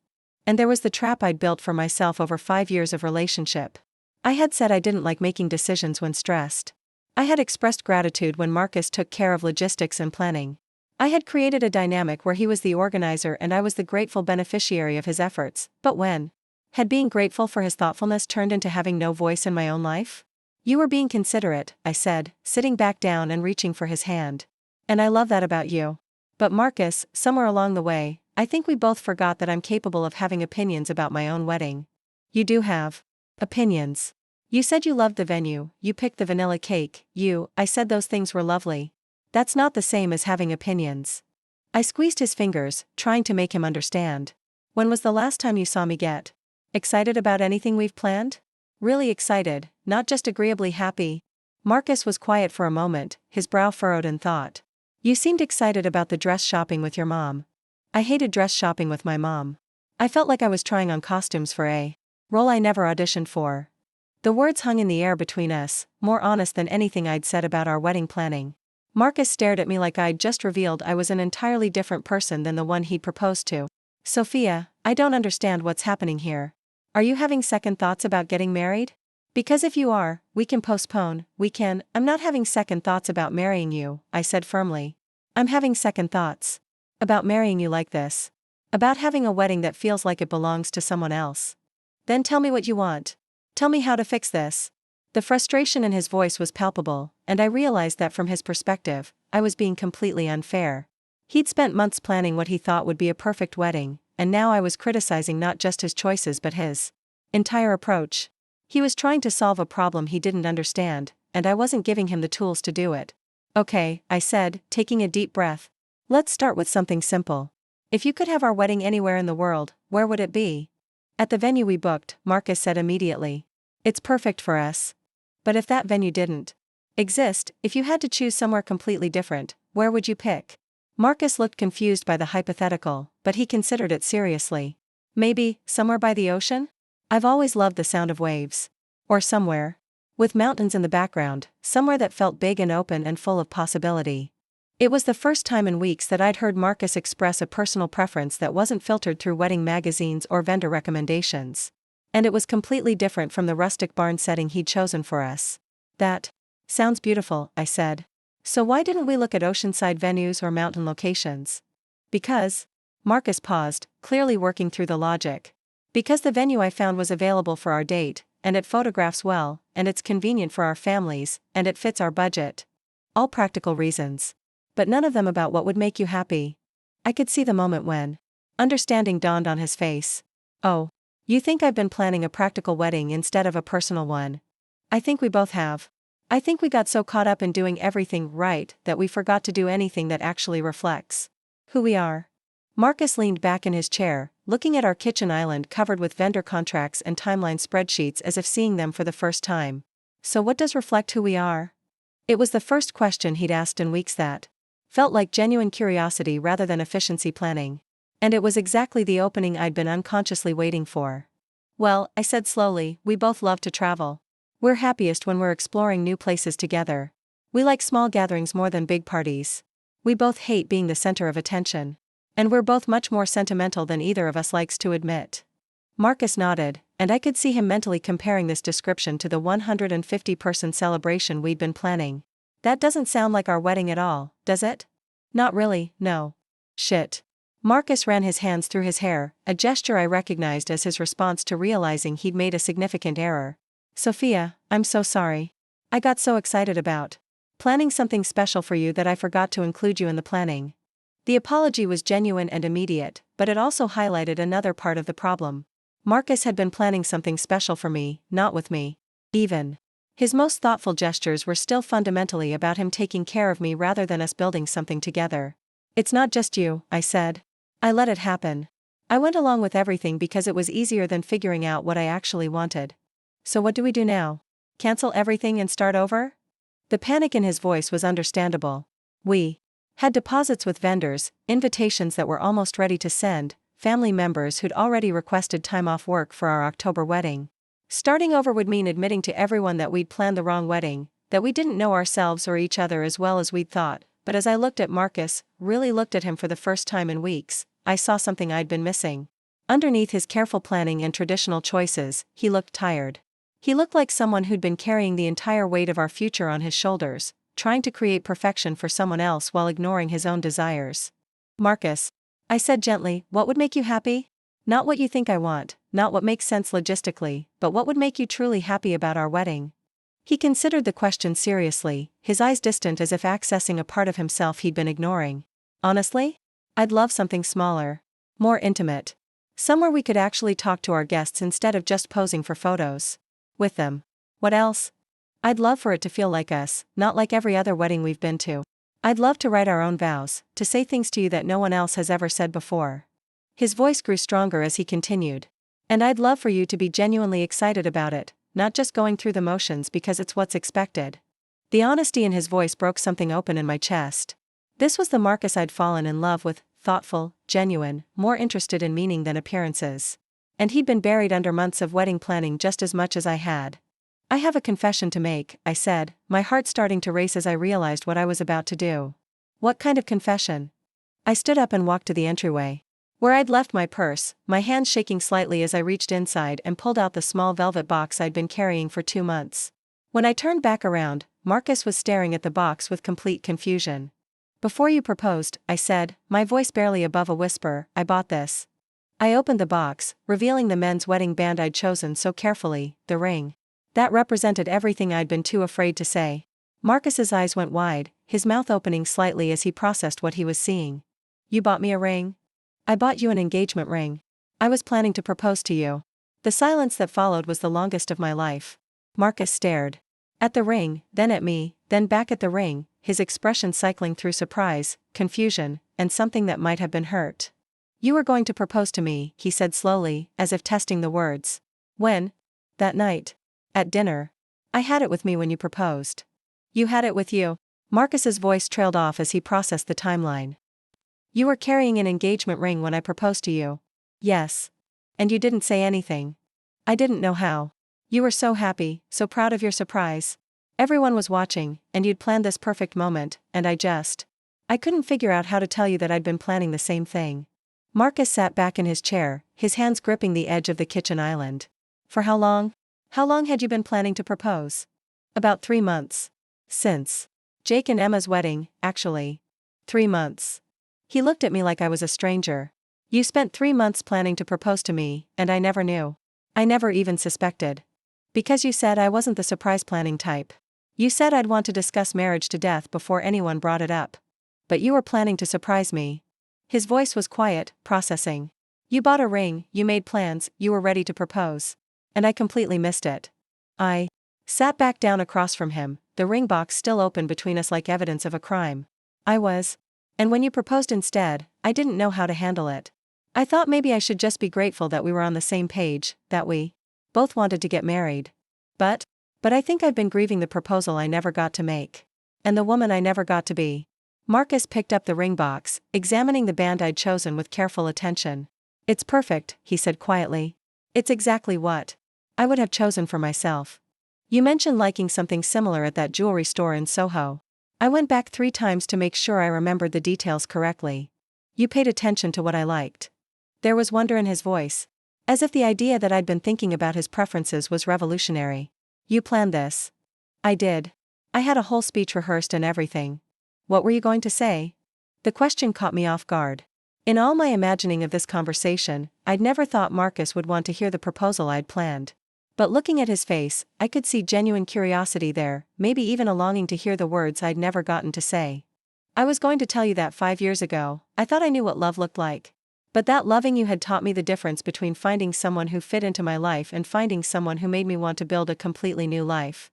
And there was the trap I'd built for myself over 5 years of relationship. I had said I didn't like making decisions when stressed. I had expressed gratitude when Marcus took care of logistics and planning. I had created a dynamic where he was the organizer and I was the grateful beneficiary of his efforts, but when had being grateful for his thoughtfulness turned into having no voice in my own life? You were being considerate, I said, sitting back down and reaching for his hand. And I love that about you. But Marcus, somewhere along the way, I think we both forgot that I'm capable of having opinions about my own wedding. You do have opinions. You said you loved the venue, you picked the vanilla cake, I said those things were lovely. That's not the same as having opinions. I squeezed his fingers, trying to make him understand. When was the last time you saw me get excited about anything we've planned? Really excited, not just agreeably happy. Marcus was quiet for a moment, his brow furrowed in thought. You seemed excited about the dress shopping with your mom. I hated dress shopping with my mom. I felt like I was trying on costumes for a role I never auditioned for. The words hung in the air between us, more honest than anything I'd said about our wedding planning. Marcus stared at me like I'd just revealed I was an entirely different person than the one he'd proposed to. Sophia, I don't understand what's happening here. Are you having second thoughts about getting married? Because if you are, we can postpone, I'm not having second thoughts about marrying you, I said firmly. I'm having second thoughts about marrying you like this. About having a wedding that feels like it belongs to someone else. Then tell me what you want. Tell me how to fix this. The frustration in his voice was palpable, and I realized that from his perspective, I was being completely unfair. He'd spent months planning what he thought would be a perfect wedding, and now I was criticizing not just his choices but his entire approach. He was trying to solve a problem he didn't understand, and I wasn't giving him the tools to do it. Okay, I said, taking a deep breath. Let's start with something simple. If you could have our wedding anywhere in the world, where would it be? At the venue we booked, Marcus said immediately. It's perfect for us. But if that venue didn't exist, if you had to choose somewhere completely different, where would you pick? Marcus looked confused by the hypothetical, but he considered it seriously. Maybe, somewhere by the ocean? I've always loved the sound of waves. Or somewhere with mountains in the background, somewhere that felt big and open and full of possibility. It was the first time in weeks that I'd heard Marcus express a personal preference that wasn't filtered through wedding magazines or vendor recommendations. And it was completely different from the rustic barn setting he'd chosen for us. That sounds beautiful, I said. So why didn't we look at oceanside venues or mountain locations? Because Marcus paused, clearly working through the logic. Because the venue I found was available for our date, and it photographs well, and it's convenient for our families, and it fits our budget. All practical reasons. But none of them about what would make you happy. I could see the moment when understanding dawned on his face. Oh, you think I've been planning a practical wedding instead of a personal one? I think we both have. I think we got so caught up in doing everything right that we forgot to do anything that actually reflects who we are. Marcus leaned back in his chair, looking at our kitchen island covered with vendor contracts and timeline spreadsheets as if seeing them for the first time. So what does reflect who we are? It was the first question he'd asked in weeks that felt like genuine curiosity rather than efficiency planning. And it was exactly the opening I'd been unconsciously waiting for. Well, I said slowly, we both love to travel. We're happiest when we're exploring new places together. We like small gatherings more than big parties. We both hate being the center of attention. And we're both much more sentimental than either of us likes to admit. Marcus nodded, and I could see him mentally comparing this description to the 150-person celebration we'd been planning. That doesn't sound like our wedding at all, does it? Not really, no. Shit. Marcus ran his hands through his hair, a gesture I recognized as his response to realizing he'd made a significant error. Sophia, I'm so sorry. I got so excited about planning something special for you that I forgot to include you in the planning. The apology was genuine and immediate, but it also highlighted another part of the problem. Marcus had been planning something special for me, not with me. Even his most thoughtful gestures were still fundamentally about him taking care of me rather than us building something together. It's not just you, I said. I let it happen. I went along with everything because it was easier than figuring out what I actually wanted. So what do we do now? Cancel everything and start over? The panic in his voice was understandable. We had deposits with vendors, invitations that were almost ready to send, family members who'd already requested time off work for our October wedding. Starting over would mean admitting to everyone that we'd planned the wrong wedding, that we didn't know ourselves or each other as well as we'd thought. But as I looked at Marcus, really looked at him for the first time in weeks, I saw something I'd been missing. Underneath his careful planning and traditional choices, he looked tired. He looked like someone who'd been carrying the entire weight of our future on his shoulders, trying to create perfection for someone else while ignoring his own desires. Marcus, I said gently, what would make you happy? Not what you think I want, not what makes sense logistically, but what would make you truly happy about our wedding? He considered the question seriously, his eyes distant as if accessing a part of himself he'd been ignoring. Honestly? I'd love something smaller. More intimate. Somewhere we could actually talk to our guests instead of just posing for photos with them. What else? I'd love for it to feel like us, not like every other wedding we've been to. I'd love to write our own vows, to say things to you that no one else has ever said before. His voice grew stronger as he continued. And I'd love for you to be genuinely excited about it, not just going through the motions because it's what's expected. The honesty in his voice broke something open in my chest. This was the Marcus I'd fallen in love with, thoughtful, genuine, more interested in meaning than appearances. And he'd been buried under months of wedding planning just as much as I had. I have a confession to make, I said, my heart starting to race as I realized what I was about to do. What kind of confession? I stood up and walked to the entryway, where I'd left my purse, my hands shaking slightly as I reached inside and pulled out the small velvet box I'd been carrying for 2 months. When I turned back around, Marcus was staring at the box with complete confusion. Before you proposed, I said, my voice barely above a whisper, I bought this. I opened the box, revealing the men's wedding band I'd chosen so carefully, the ring. That represented everything I'd been too afraid to say. Marcus's eyes went wide, his mouth opening slightly as he processed what he was seeing. You bought me a ring? I bought you an engagement ring. I was planning to propose to you. The silence that followed was the longest of my life. Marcus stared. At the ring, then at me, then back at the ring, his expression cycling through surprise, confusion, and something that might have been hurt. You were going to propose to me, he said slowly, as if testing the words. When? That night. At dinner. I had it with me when you proposed. You had it with you. Marcus's voice trailed off as he processed the timeline. You were carrying an engagement ring when I proposed to you. Yes. And you didn't say anything. I didn't know how. You were so happy, so proud of your surprise. Everyone was watching, and you'd planned this perfect moment, and I couldn't figure out how to tell you that I'd been planning the same thing. Marcus sat back in his chair, his hands gripping the edge of the kitchen island. For how long? How long had you been planning to propose? About 3 months. Since Jake and Emma's wedding, actually. 3 months. He looked at me like I was a stranger. You spent 3 months planning to propose to me, and I never knew. I never even suspected. Because you said I wasn't the surprise planning type. You said I'd want to discuss marriage to death before anyone brought it up. But you were planning to surprise me. His voice was quiet, processing. You bought a ring, you made plans, you were ready to propose. And I completely missed it. I sat back down across from him, the ring box still open between us like evidence of a crime. And when you proposed instead, I didn't know how to handle it. I thought maybe I should just be grateful that we were on the same page, that we both wanted to get married. But I think I've been grieving the proposal I never got to make. And the woman I never got to be. Marcus picked up the ring box, examining the band I'd chosen with careful attention. It's perfect, he said quietly. It's exactly what I would have chosen for myself. You mentioned liking something similar at that jewelry store in Soho. I went back 3 times to make sure I remembered the details correctly. You paid attention to what I liked. There was wonder in his voice. As if the idea that I'd been thinking about his preferences was revolutionary. You planned this. I did. I had a whole speech rehearsed and everything. What were you going to say? The question caught me off guard. In all my imagining of this conversation, I'd never thought Marcus would want to hear the proposal I'd planned. But looking at his face, I could see genuine curiosity there, maybe even a longing to hear the words I'd never gotten to say. I was going to tell you that 5 years ago, I thought I knew what love looked like. But that loving you had taught me the difference between finding someone who fit into my life and finding someone who made me want to build a completely new life.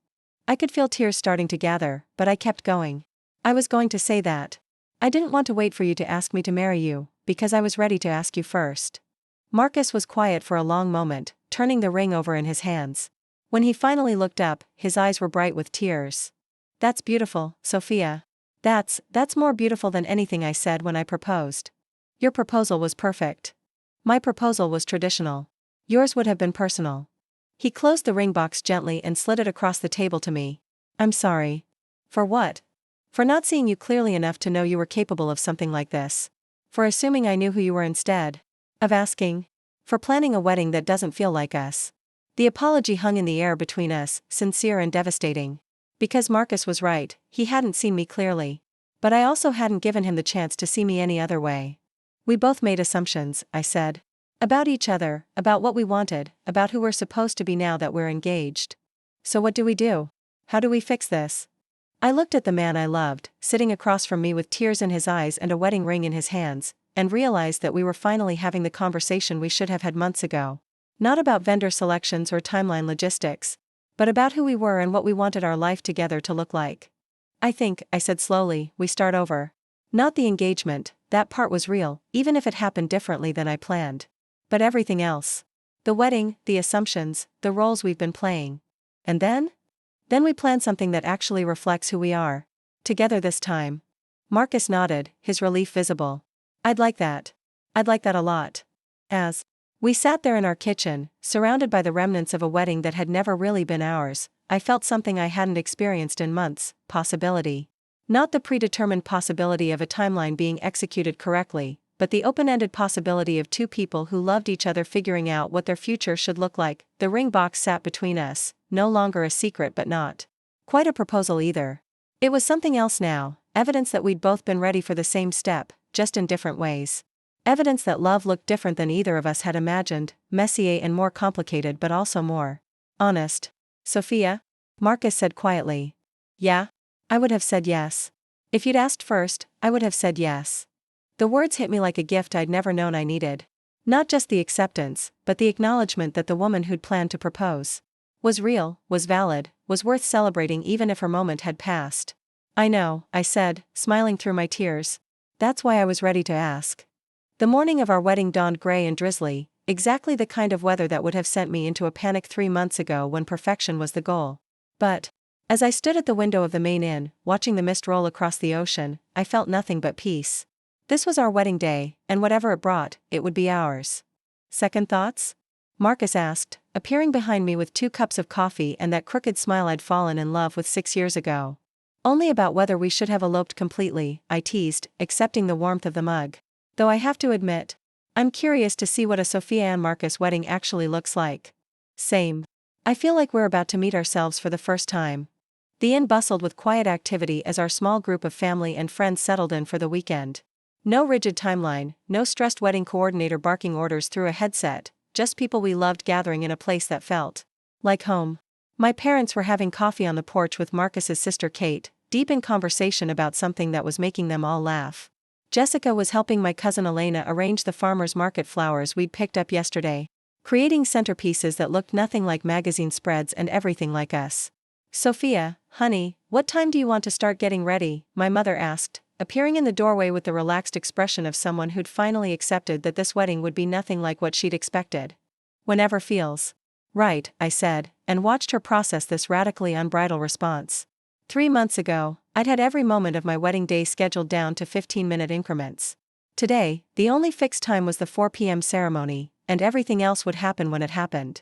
I could feel tears starting to gather, but I kept going. I was going to say that. I didn't want to wait for you to ask me to marry you, because I was ready to ask you first. Marcus was quiet for a long moment, turning the ring over in his hands. When he finally looked up, his eyes were bright with tears. That's beautiful, Sophia. That's more beautiful than anything I said when I proposed. Your proposal was perfect. My proposal was traditional. Yours would have been personal. He closed the ring box gently and slid it across the table to me. I'm sorry. For what? For not seeing you clearly enough to know you were capable of something like this. For assuming I knew who you were instead of asking. For planning a wedding that doesn't feel like us. The apology hung in the air between us, sincere and devastating. Because Marcus was right, he hadn't seen me clearly. But I also hadn't given him the chance to see me any other way. We both made assumptions, I said. About each other, about what we wanted, about who we're supposed to be now that we're engaged. So what do we do? How do we fix this? I looked at the man I loved, sitting across from me with tears in his eyes and a wedding ring in his hands, and realized that we were finally having the conversation we should have had months ago. Not about vendor selections or timeline logistics, but about who we were and what we wanted our life together to look like. I think, I said slowly, we start over. Not the engagement, that part was real, even if it happened differently than I planned. But everything else. The wedding, the assumptions, the roles we've been playing. And then? Then we plan something that actually reflects who we are. Together this time. Marcus nodded, his relief visible. I'd like that. I'd like that a lot. As we sat there in our kitchen, surrounded by the remnants of a wedding that had never really been ours, I felt something I hadn't experienced in months, possibility. Not the predetermined possibility of a timeline being executed correctly, but the open-ended possibility of 2 people who loved each other figuring out what their future should look like. The ring box sat between us, no longer a secret but not quite a proposal either. It was something else now, evidence that we'd both been ready for the same step, just in different ways. Evidence that love looked different than either of us had imagined, messier and more complicated but also more honest. Sophia? Marcus said quietly. Yeah? I would have said yes. If you'd asked first, I would have said yes. The words hit me like a gift I'd never known I needed. Not just the acceptance, but the acknowledgement that the woman who'd planned to propose was real, was valid, was worth celebrating even if her moment had passed. I know, I said, smiling through my tears. That's why I was ready to ask. The morning of our wedding dawned gray and drizzly, exactly the kind of weather that would have sent me into a panic 3 months ago when perfection was the goal. But as I stood at the window of the main inn, watching the mist roll across the ocean, I felt nothing but peace. This was our wedding day, and whatever it brought, it would be ours. Second thoughts? Marcus asked, appearing behind me with 2 cups of coffee and that crooked smile I'd fallen in love with 6 years ago. Only about whether we should have eloped completely, I teased, accepting the warmth of the mug. Though I have to admit, I'm curious to see what a Sophia and Marcus wedding actually looks like. Same. I feel like we're about to meet ourselves for the first time. The inn bustled with quiet activity as our small group of family and friends settled in for the weekend. No rigid timeline, no stressed wedding coordinator barking orders through a headset, just people we loved gathering in a place that felt like home. My parents were having coffee on the porch with Marcus's sister Kate, deep in conversation about something that was making them all laugh. Jessica was helping my cousin Elena arrange the farmer's market flowers we'd picked up yesterday, creating centerpieces that looked nothing like magazine spreads and everything like us. Sophia, honey, what time do you want to start getting ready? My mother asked, appearing in the doorway with the relaxed expression of someone who'd finally accepted that this wedding would be nothing like what she'd expected. Whenever feels right, I said, and watched her process this radically unbridled response. 3 months ago, I'd had every moment of my wedding day scheduled down to 15-minute increments. Today, the only fixed time was the 4 p.m. ceremony, and everything else would happen when it happened.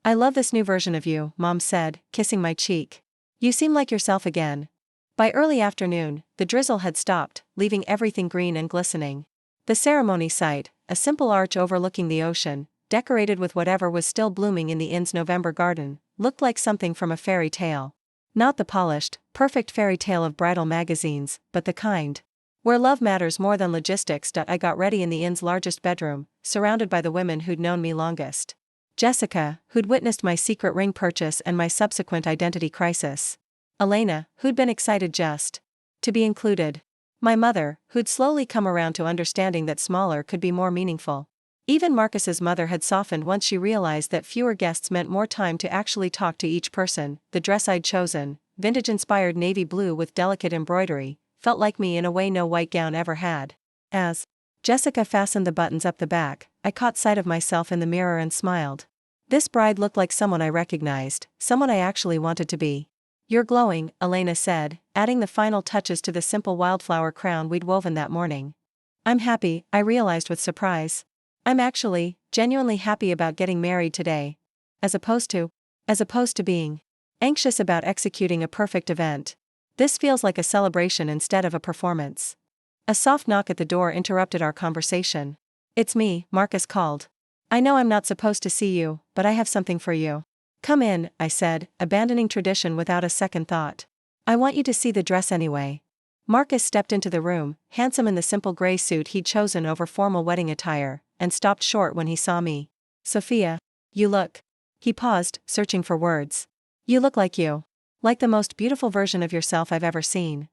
I love this new version of you, Mom said, kissing my cheek. You seem like yourself again. By early afternoon, the drizzle had stopped, leaving everything green and glistening. The ceremony site, a simple arch overlooking the ocean, decorated with whatever was still blooming in the inn's November garden, looked like something from a fairy tale. Not the polished, perfect fairy tale of bridal magazines, but the kind where love matters more than logistics. I got ready in the inn's largest bedroom, surrounded by the women who'd known me longest. Jessica, who'd witnessed my secret ring purchase and my subsequent identity crisis. Elena, who'd been excited just to be included. My mother, who'd slowly come around to understanding that smaller could be more meaningful. Even Marcus's mother had softened once she realized that fewer guests meant more time to actually talk to each person. The dress I'd chosen, vintage-inspired navy blue with delicate embroidery, felt like me in a way no white gown ever had. As Jessica fastened the buttons up the back, I caught sight of myself in the mirror and smiled. This bride looked like someone I recognized, someone I actually wanted to be. You're glowing, Elena said, adding the final touches to the simple wildflower crown we'd woven that morning. I'm happy, I realized with surprise. I'm actually, genuinely happy about getting married today. As opposed to being anxious about executing a perfect event. This feels like a celebration instead of a performance. A soft knock at the door interrupted our conversation. It's me, Marcus called. I know I'm not supposed to see you, but I have something for you. Come in, I said, abandoning tradition without a second thought. I want you to see the dress anyway. Marcus stepped into the room, handsome in the simple gray suit he'd chosen over formal wedding attire, and stopped short when he saw me. Sophia, you look. He paused, searching for words. You look like you. Like the most beautiful version of yourself I've ever seen.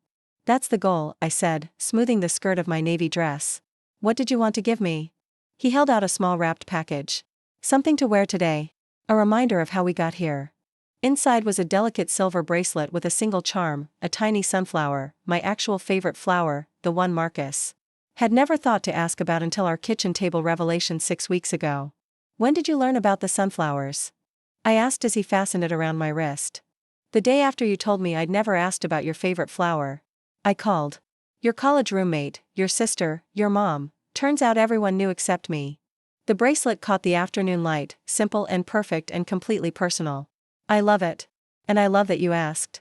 That's the goal, I said, smoothing the skirt of my navy dress. What did you want to give me? He held out a small wrapped package. Something to wear today. A reminder of how we got here. Inside was a delicate silver bracelet with a single charm, a tiny sunflower, my actual favorite flower, the one Marcus had never thought to ask about until our kitchen table revelation 6 weeks ago. When did you learn about the sunflowers? I asked as he fastened it around my wrist. The day after you told me I'd never asked about your favorite flower. I called. Your college roommate, your sister, your mom. Turns out everyone knew except me. The bracelet caught the afternoon light, simple and perfect and completely personal. I love it. And I love that you asked.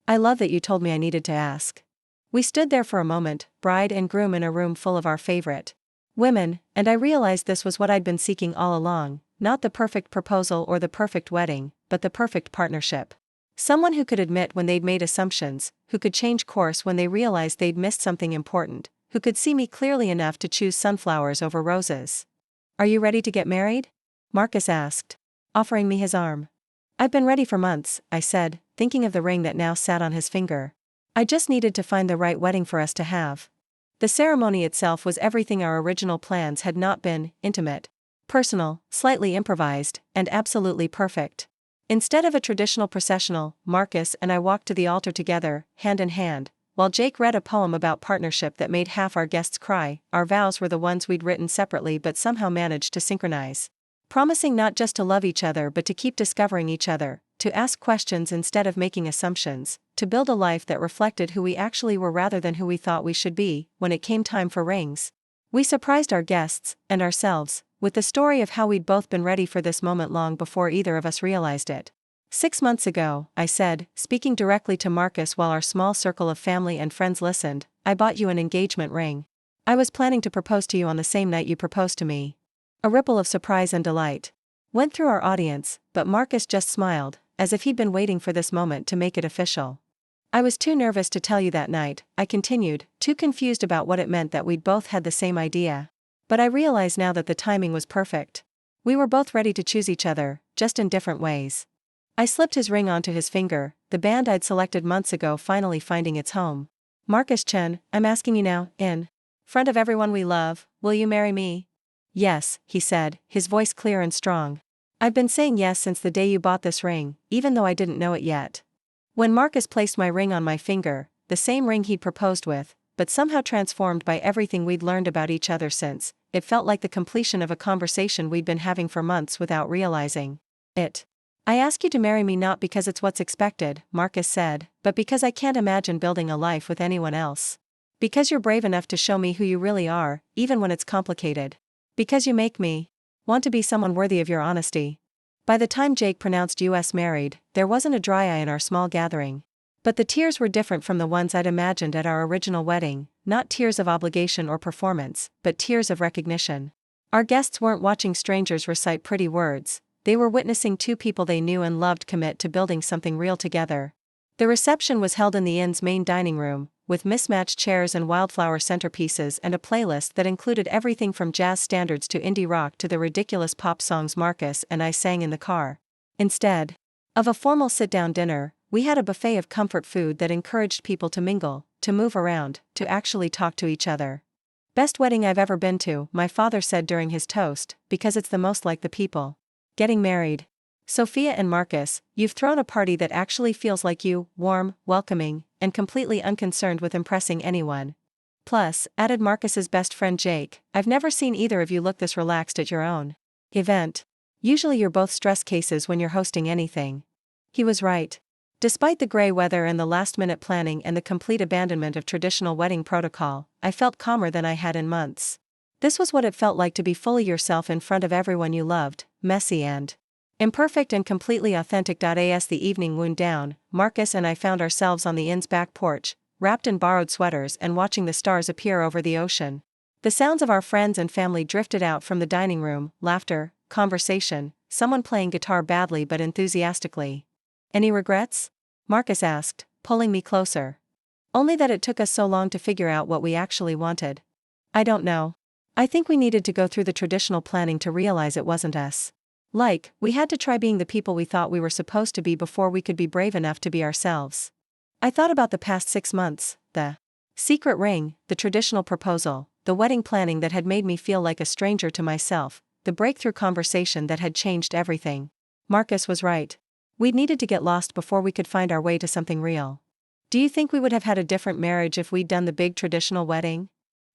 I love that you told me I needed to ask. We stood there for a moment, bride and groom in a room full of our favorite women, and I realized this was what I'd been seeking all along, not the perfect proposal or the perfect wedding, but the perfect partnership. Someone who could admit when they'd made assumptions, who could change course when they realized they'd missed something important, who could see me clearly enough to choose sunflowers over roses. Are you ready to get married? Marcus asked, offering me his arm. I've been ready for months, I said, thinking of the ring that now sat on his finger. I just needed to find the right wedding for us to have. The ceremony itself was everything our original plans had not been: intimate, personal, slightly improvised, and absolutely perfect. Instead of a traditional processional, Marcus and I walked to the altar together, hand in hand, while Jake read a poem about partnership that made half our guests cry. Our vows were the ones we'd written separately but somehow managed to synchronize. Promising not just to love each other but to keep discovering each other, to ask questions instead of making assumptions, to build a life that reflected who we actually were rather than who we thought we should be. When it came time for rings, we surprised our guests, and ourselves, with the story of how we'd both been ready for this moment long before either of us realized it. 6 months ago, I said, speaking directly to Marcus while our small circle of family and friends listened, I bought you an engagement ring. I was planning to propose to you on the same night you proposed to me. A ripple of surprise and delight went through our audience, but Marcus just smiled, as if he'd been waiting for this moment to make it official. I was too nervous to tell you that night, I continued, too confused about what it meant that we'd both had the same idea. But I realize now that the timing was perfect. We were both ready to choose each other, just in different ways. I slipped his ring onto his finger, the band I'd selected months ago finally finding its home. Marcus Chen, I'm asking you now, in front of everyone we love, will you marry me? Yes, he said, his voice clear and strong. I've been saying yes since the day you bought this ring, even though I didn't know it yet. When Marcus placed my ring on my finger, the same ring he'd proposed with, but somehow transformed by everything we'd learned about each other since, it felt like the completion of a conversation we'd been having for months without realizing it. I ask you to marry me not because it's what's expected, Marcus said, but because I can't imagine building a life with anyone else. Because you're brave enough to show me who you really are, even when it's complicated. Because you make me want to be someone worthy of your honesty. By the time Jake pronounced us married, there wasn't a dry eye in our small gathering. But the tears were different from the ones I'd imagined at our original wedding, not tears of obligation or performance, but tears of recognition. Our guests weren't watching strangers recite pretty words, they were witnessing two people they knew and loved commit to building something real together. The reception was held in the inn's main dining room, with mismatched chairs and wildflower centerpieces and a playlist that included everything from jazz standards to indie rock to the ridiculous pop songs Marcus and I sang in the car. Instead of a formal sit-down dinner, we had a buffet of comfort food that encouraged people to mingle, to move around, to actually talk to each other. Best wedding I've ever been to, my father said during his toast, because it's the most like the people getting married. Sophia and Marcus, you've thrown a party that actually feels like you, warm, welcoming, and completely unconcerned with impressing anyone. Plus, added Marcus's best friend Jake, I've never seen either of you look this relaxed at your own event. Usually you're both stress cases when you're hosting anything. He was right. Despite the gray weather and the last-minute planning and the complete abandonment of traditional wedding protocol, I felt calmer than I had in months. This was what it felt like to be fully yourself in front of everyone you loved, messy and imperfect and completely authentic. As the evening wound down, Marcus and I found ourselves on the inn's back porch, wrapped in borrowed sweaters and watching the stars appear over the ocean. The sounds of our friends and family drifted out from the dining room, laughter, conversation, someone playing guitar badly but enthusiastically. Any regrets? Marcus asked, pulling me closer. Only that it took us so long to figure out what we actually wanted. I don't know. I think we needed to go through the traditional planning to realize it wasn't us. Like, we had to try being the people we thought we were supposed to be before we could be brave enough to be ourselves. I thought about the past 6 months, the secret ring, the traditional proposal, the wedding planning that had made me feel like a stranger to myself, the breakthrough conversation that had changed everything. Marcus was right. We'd needed to get lost before we could find our way to something real. Do you think we would have had a different marriage if we'd done the big traditional wedding?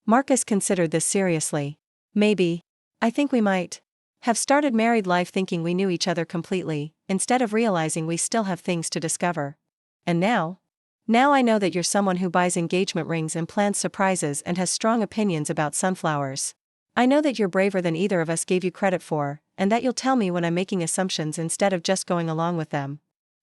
Marcus considered this seriously. Maybe. I think we might have started married life thinking we knew each other completely, instead of realizing we still have things to discover. And now? Now I know that you're someone who buys engagement rings and plans surprises and has strong opinions about sunflowers. I know that you're braver than either of us gave you credit for, and that you'll tell me when I'm making assumptions instead of just going along with them.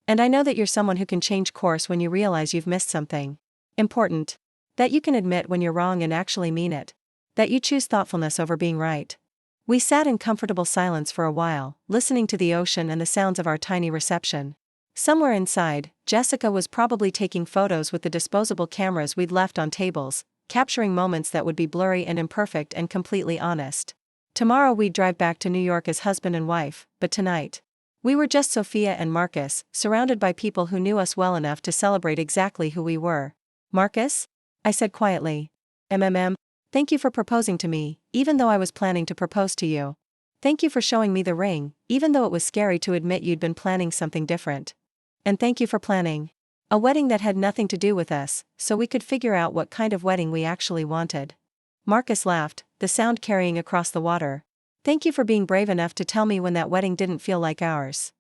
And I know that you're someone who can change course when you realize you've missed something important. That you can admit when you're wrong and actually mean it. That you choose thoughtfulness over being right. We sat in comfortable silence for a while, listening to the ocean and the sounds of our tiny reception. Somewhere inside, Jessica was probably taking photos with the disposable cameras we'd left on tables, capturing moments that would be blurry and imperfect and completely honest. Tomorrow we'd drive back to New York as husband and wife, but tonight, we were just Sophia and Marcus, surrounded by people who knew us well enough to celebrate exactly who we were. Marcus? I said quietly. Thank you for proposing to me, even though I was planning to propose to you. Thank you for showing me the ring, even though it was scary to admit you'd been planning something different. And thank you for planning a wedding that had nothing to do with us, so we could figure out what kind of wedding we actually wanted. Marcus laughed, the sound carrying across the water. Thank you for being brave enough to tell me when that wedding didn't feel like ours.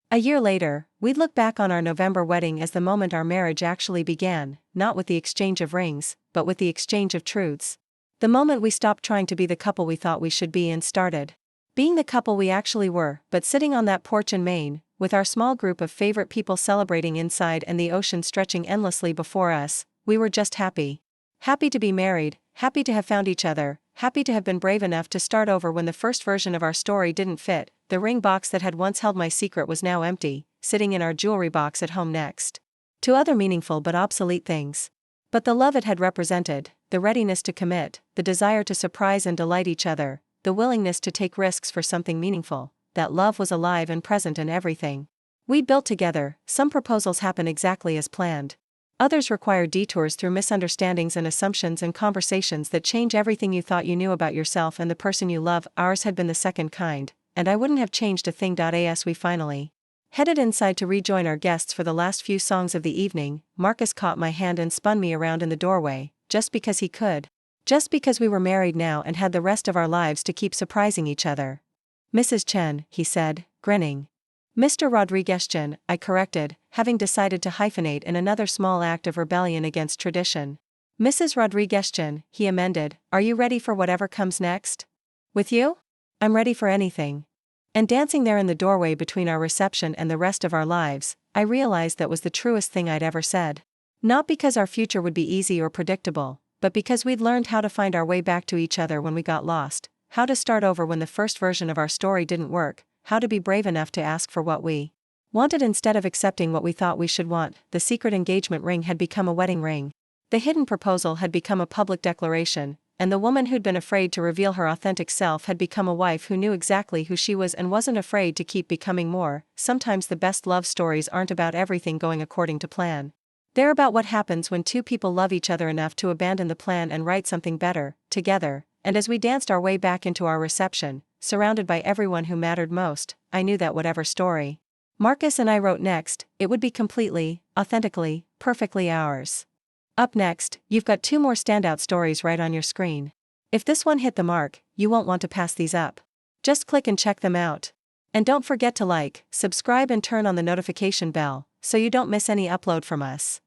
A year later, we'd look back on our November wedding as the moment our marriage actually began, not with the exchange of rings, but with the exchange of truths. The moment we stopped trying to be the couple we thought we should be and started being the couple we actually were, but sitting on that porch in Maine, with our small group of favorite people celebrating inside and the ocean stretching endlessly before us, we were just happy. Happy to be married, happy to have found each other, happy to have been brave enough to start over when the first version of our story didn't fit. The ring box that had once held my secret was now empty, sitting in our jewelry box at home next to other meaningful but obsolete things. But the love it had represented, the readiness to commit, the desire to surprise and delight each other, the willingness to take risks for something meaningful, that love was alive and present in everything we built together. Some proposals happen exactly as planned. Others require detours through misunderstandings and assumptions and conversations that change everything you thought you knew about yourself and the person you love. Ours had been the second kind, and I wouldn't have changed a thing. As we finally headed inside to rejoin our guests for the last few songs of the evening, Marcus caught my hand and spun me around in the doorway, just because he could. Just because we were married now and had the rest of our lives to keep surprising each other. Mrs. Chen, he said, grinning. Mr. Rodriguez Chen, I corrected, having decided to hyphenate in another small act of rebellion against tradition. Mrs. Rodriguez Chen, he amended, are you ready for whatever comes next? With you? I'm ready for anything. And dancing there in the doorway between our reception and the rest of our lives, I realized that was the truest thing I'd ever said. Not because our future would be easy or predictable, but because we'd learned how to find our way back to each other when we got lost, how to start over when the first version of our story didn't work, how to be brave enough to ask for what we wanted instead of accepting what we thought we should want. The secret engagement ring had become a wedding ring. The hidden proposal had become a public declaration, and the woman who'd been afraid to reveal her authentic self had become a wife who knew exactly who she was and wasn't afraid to keep becoming more. Sometimes the best love stories aren't about everything going according to plan. They're about what happens when two people love each other enough to abandon the plan and write something better, together. And as we danced our way back into our reception, surrounded by everyone who mattered most, I knew that whatever story Marcus and I wrote next, it would be completely, authentically, perfectly ours. Up next, you've got two more standout stories right on your screen. If this one hit the mark, you won't want to pass these up. Just click and check them out. And don't forget to like, subscribe and turn on the notification bell, so you don't miss any upload from us.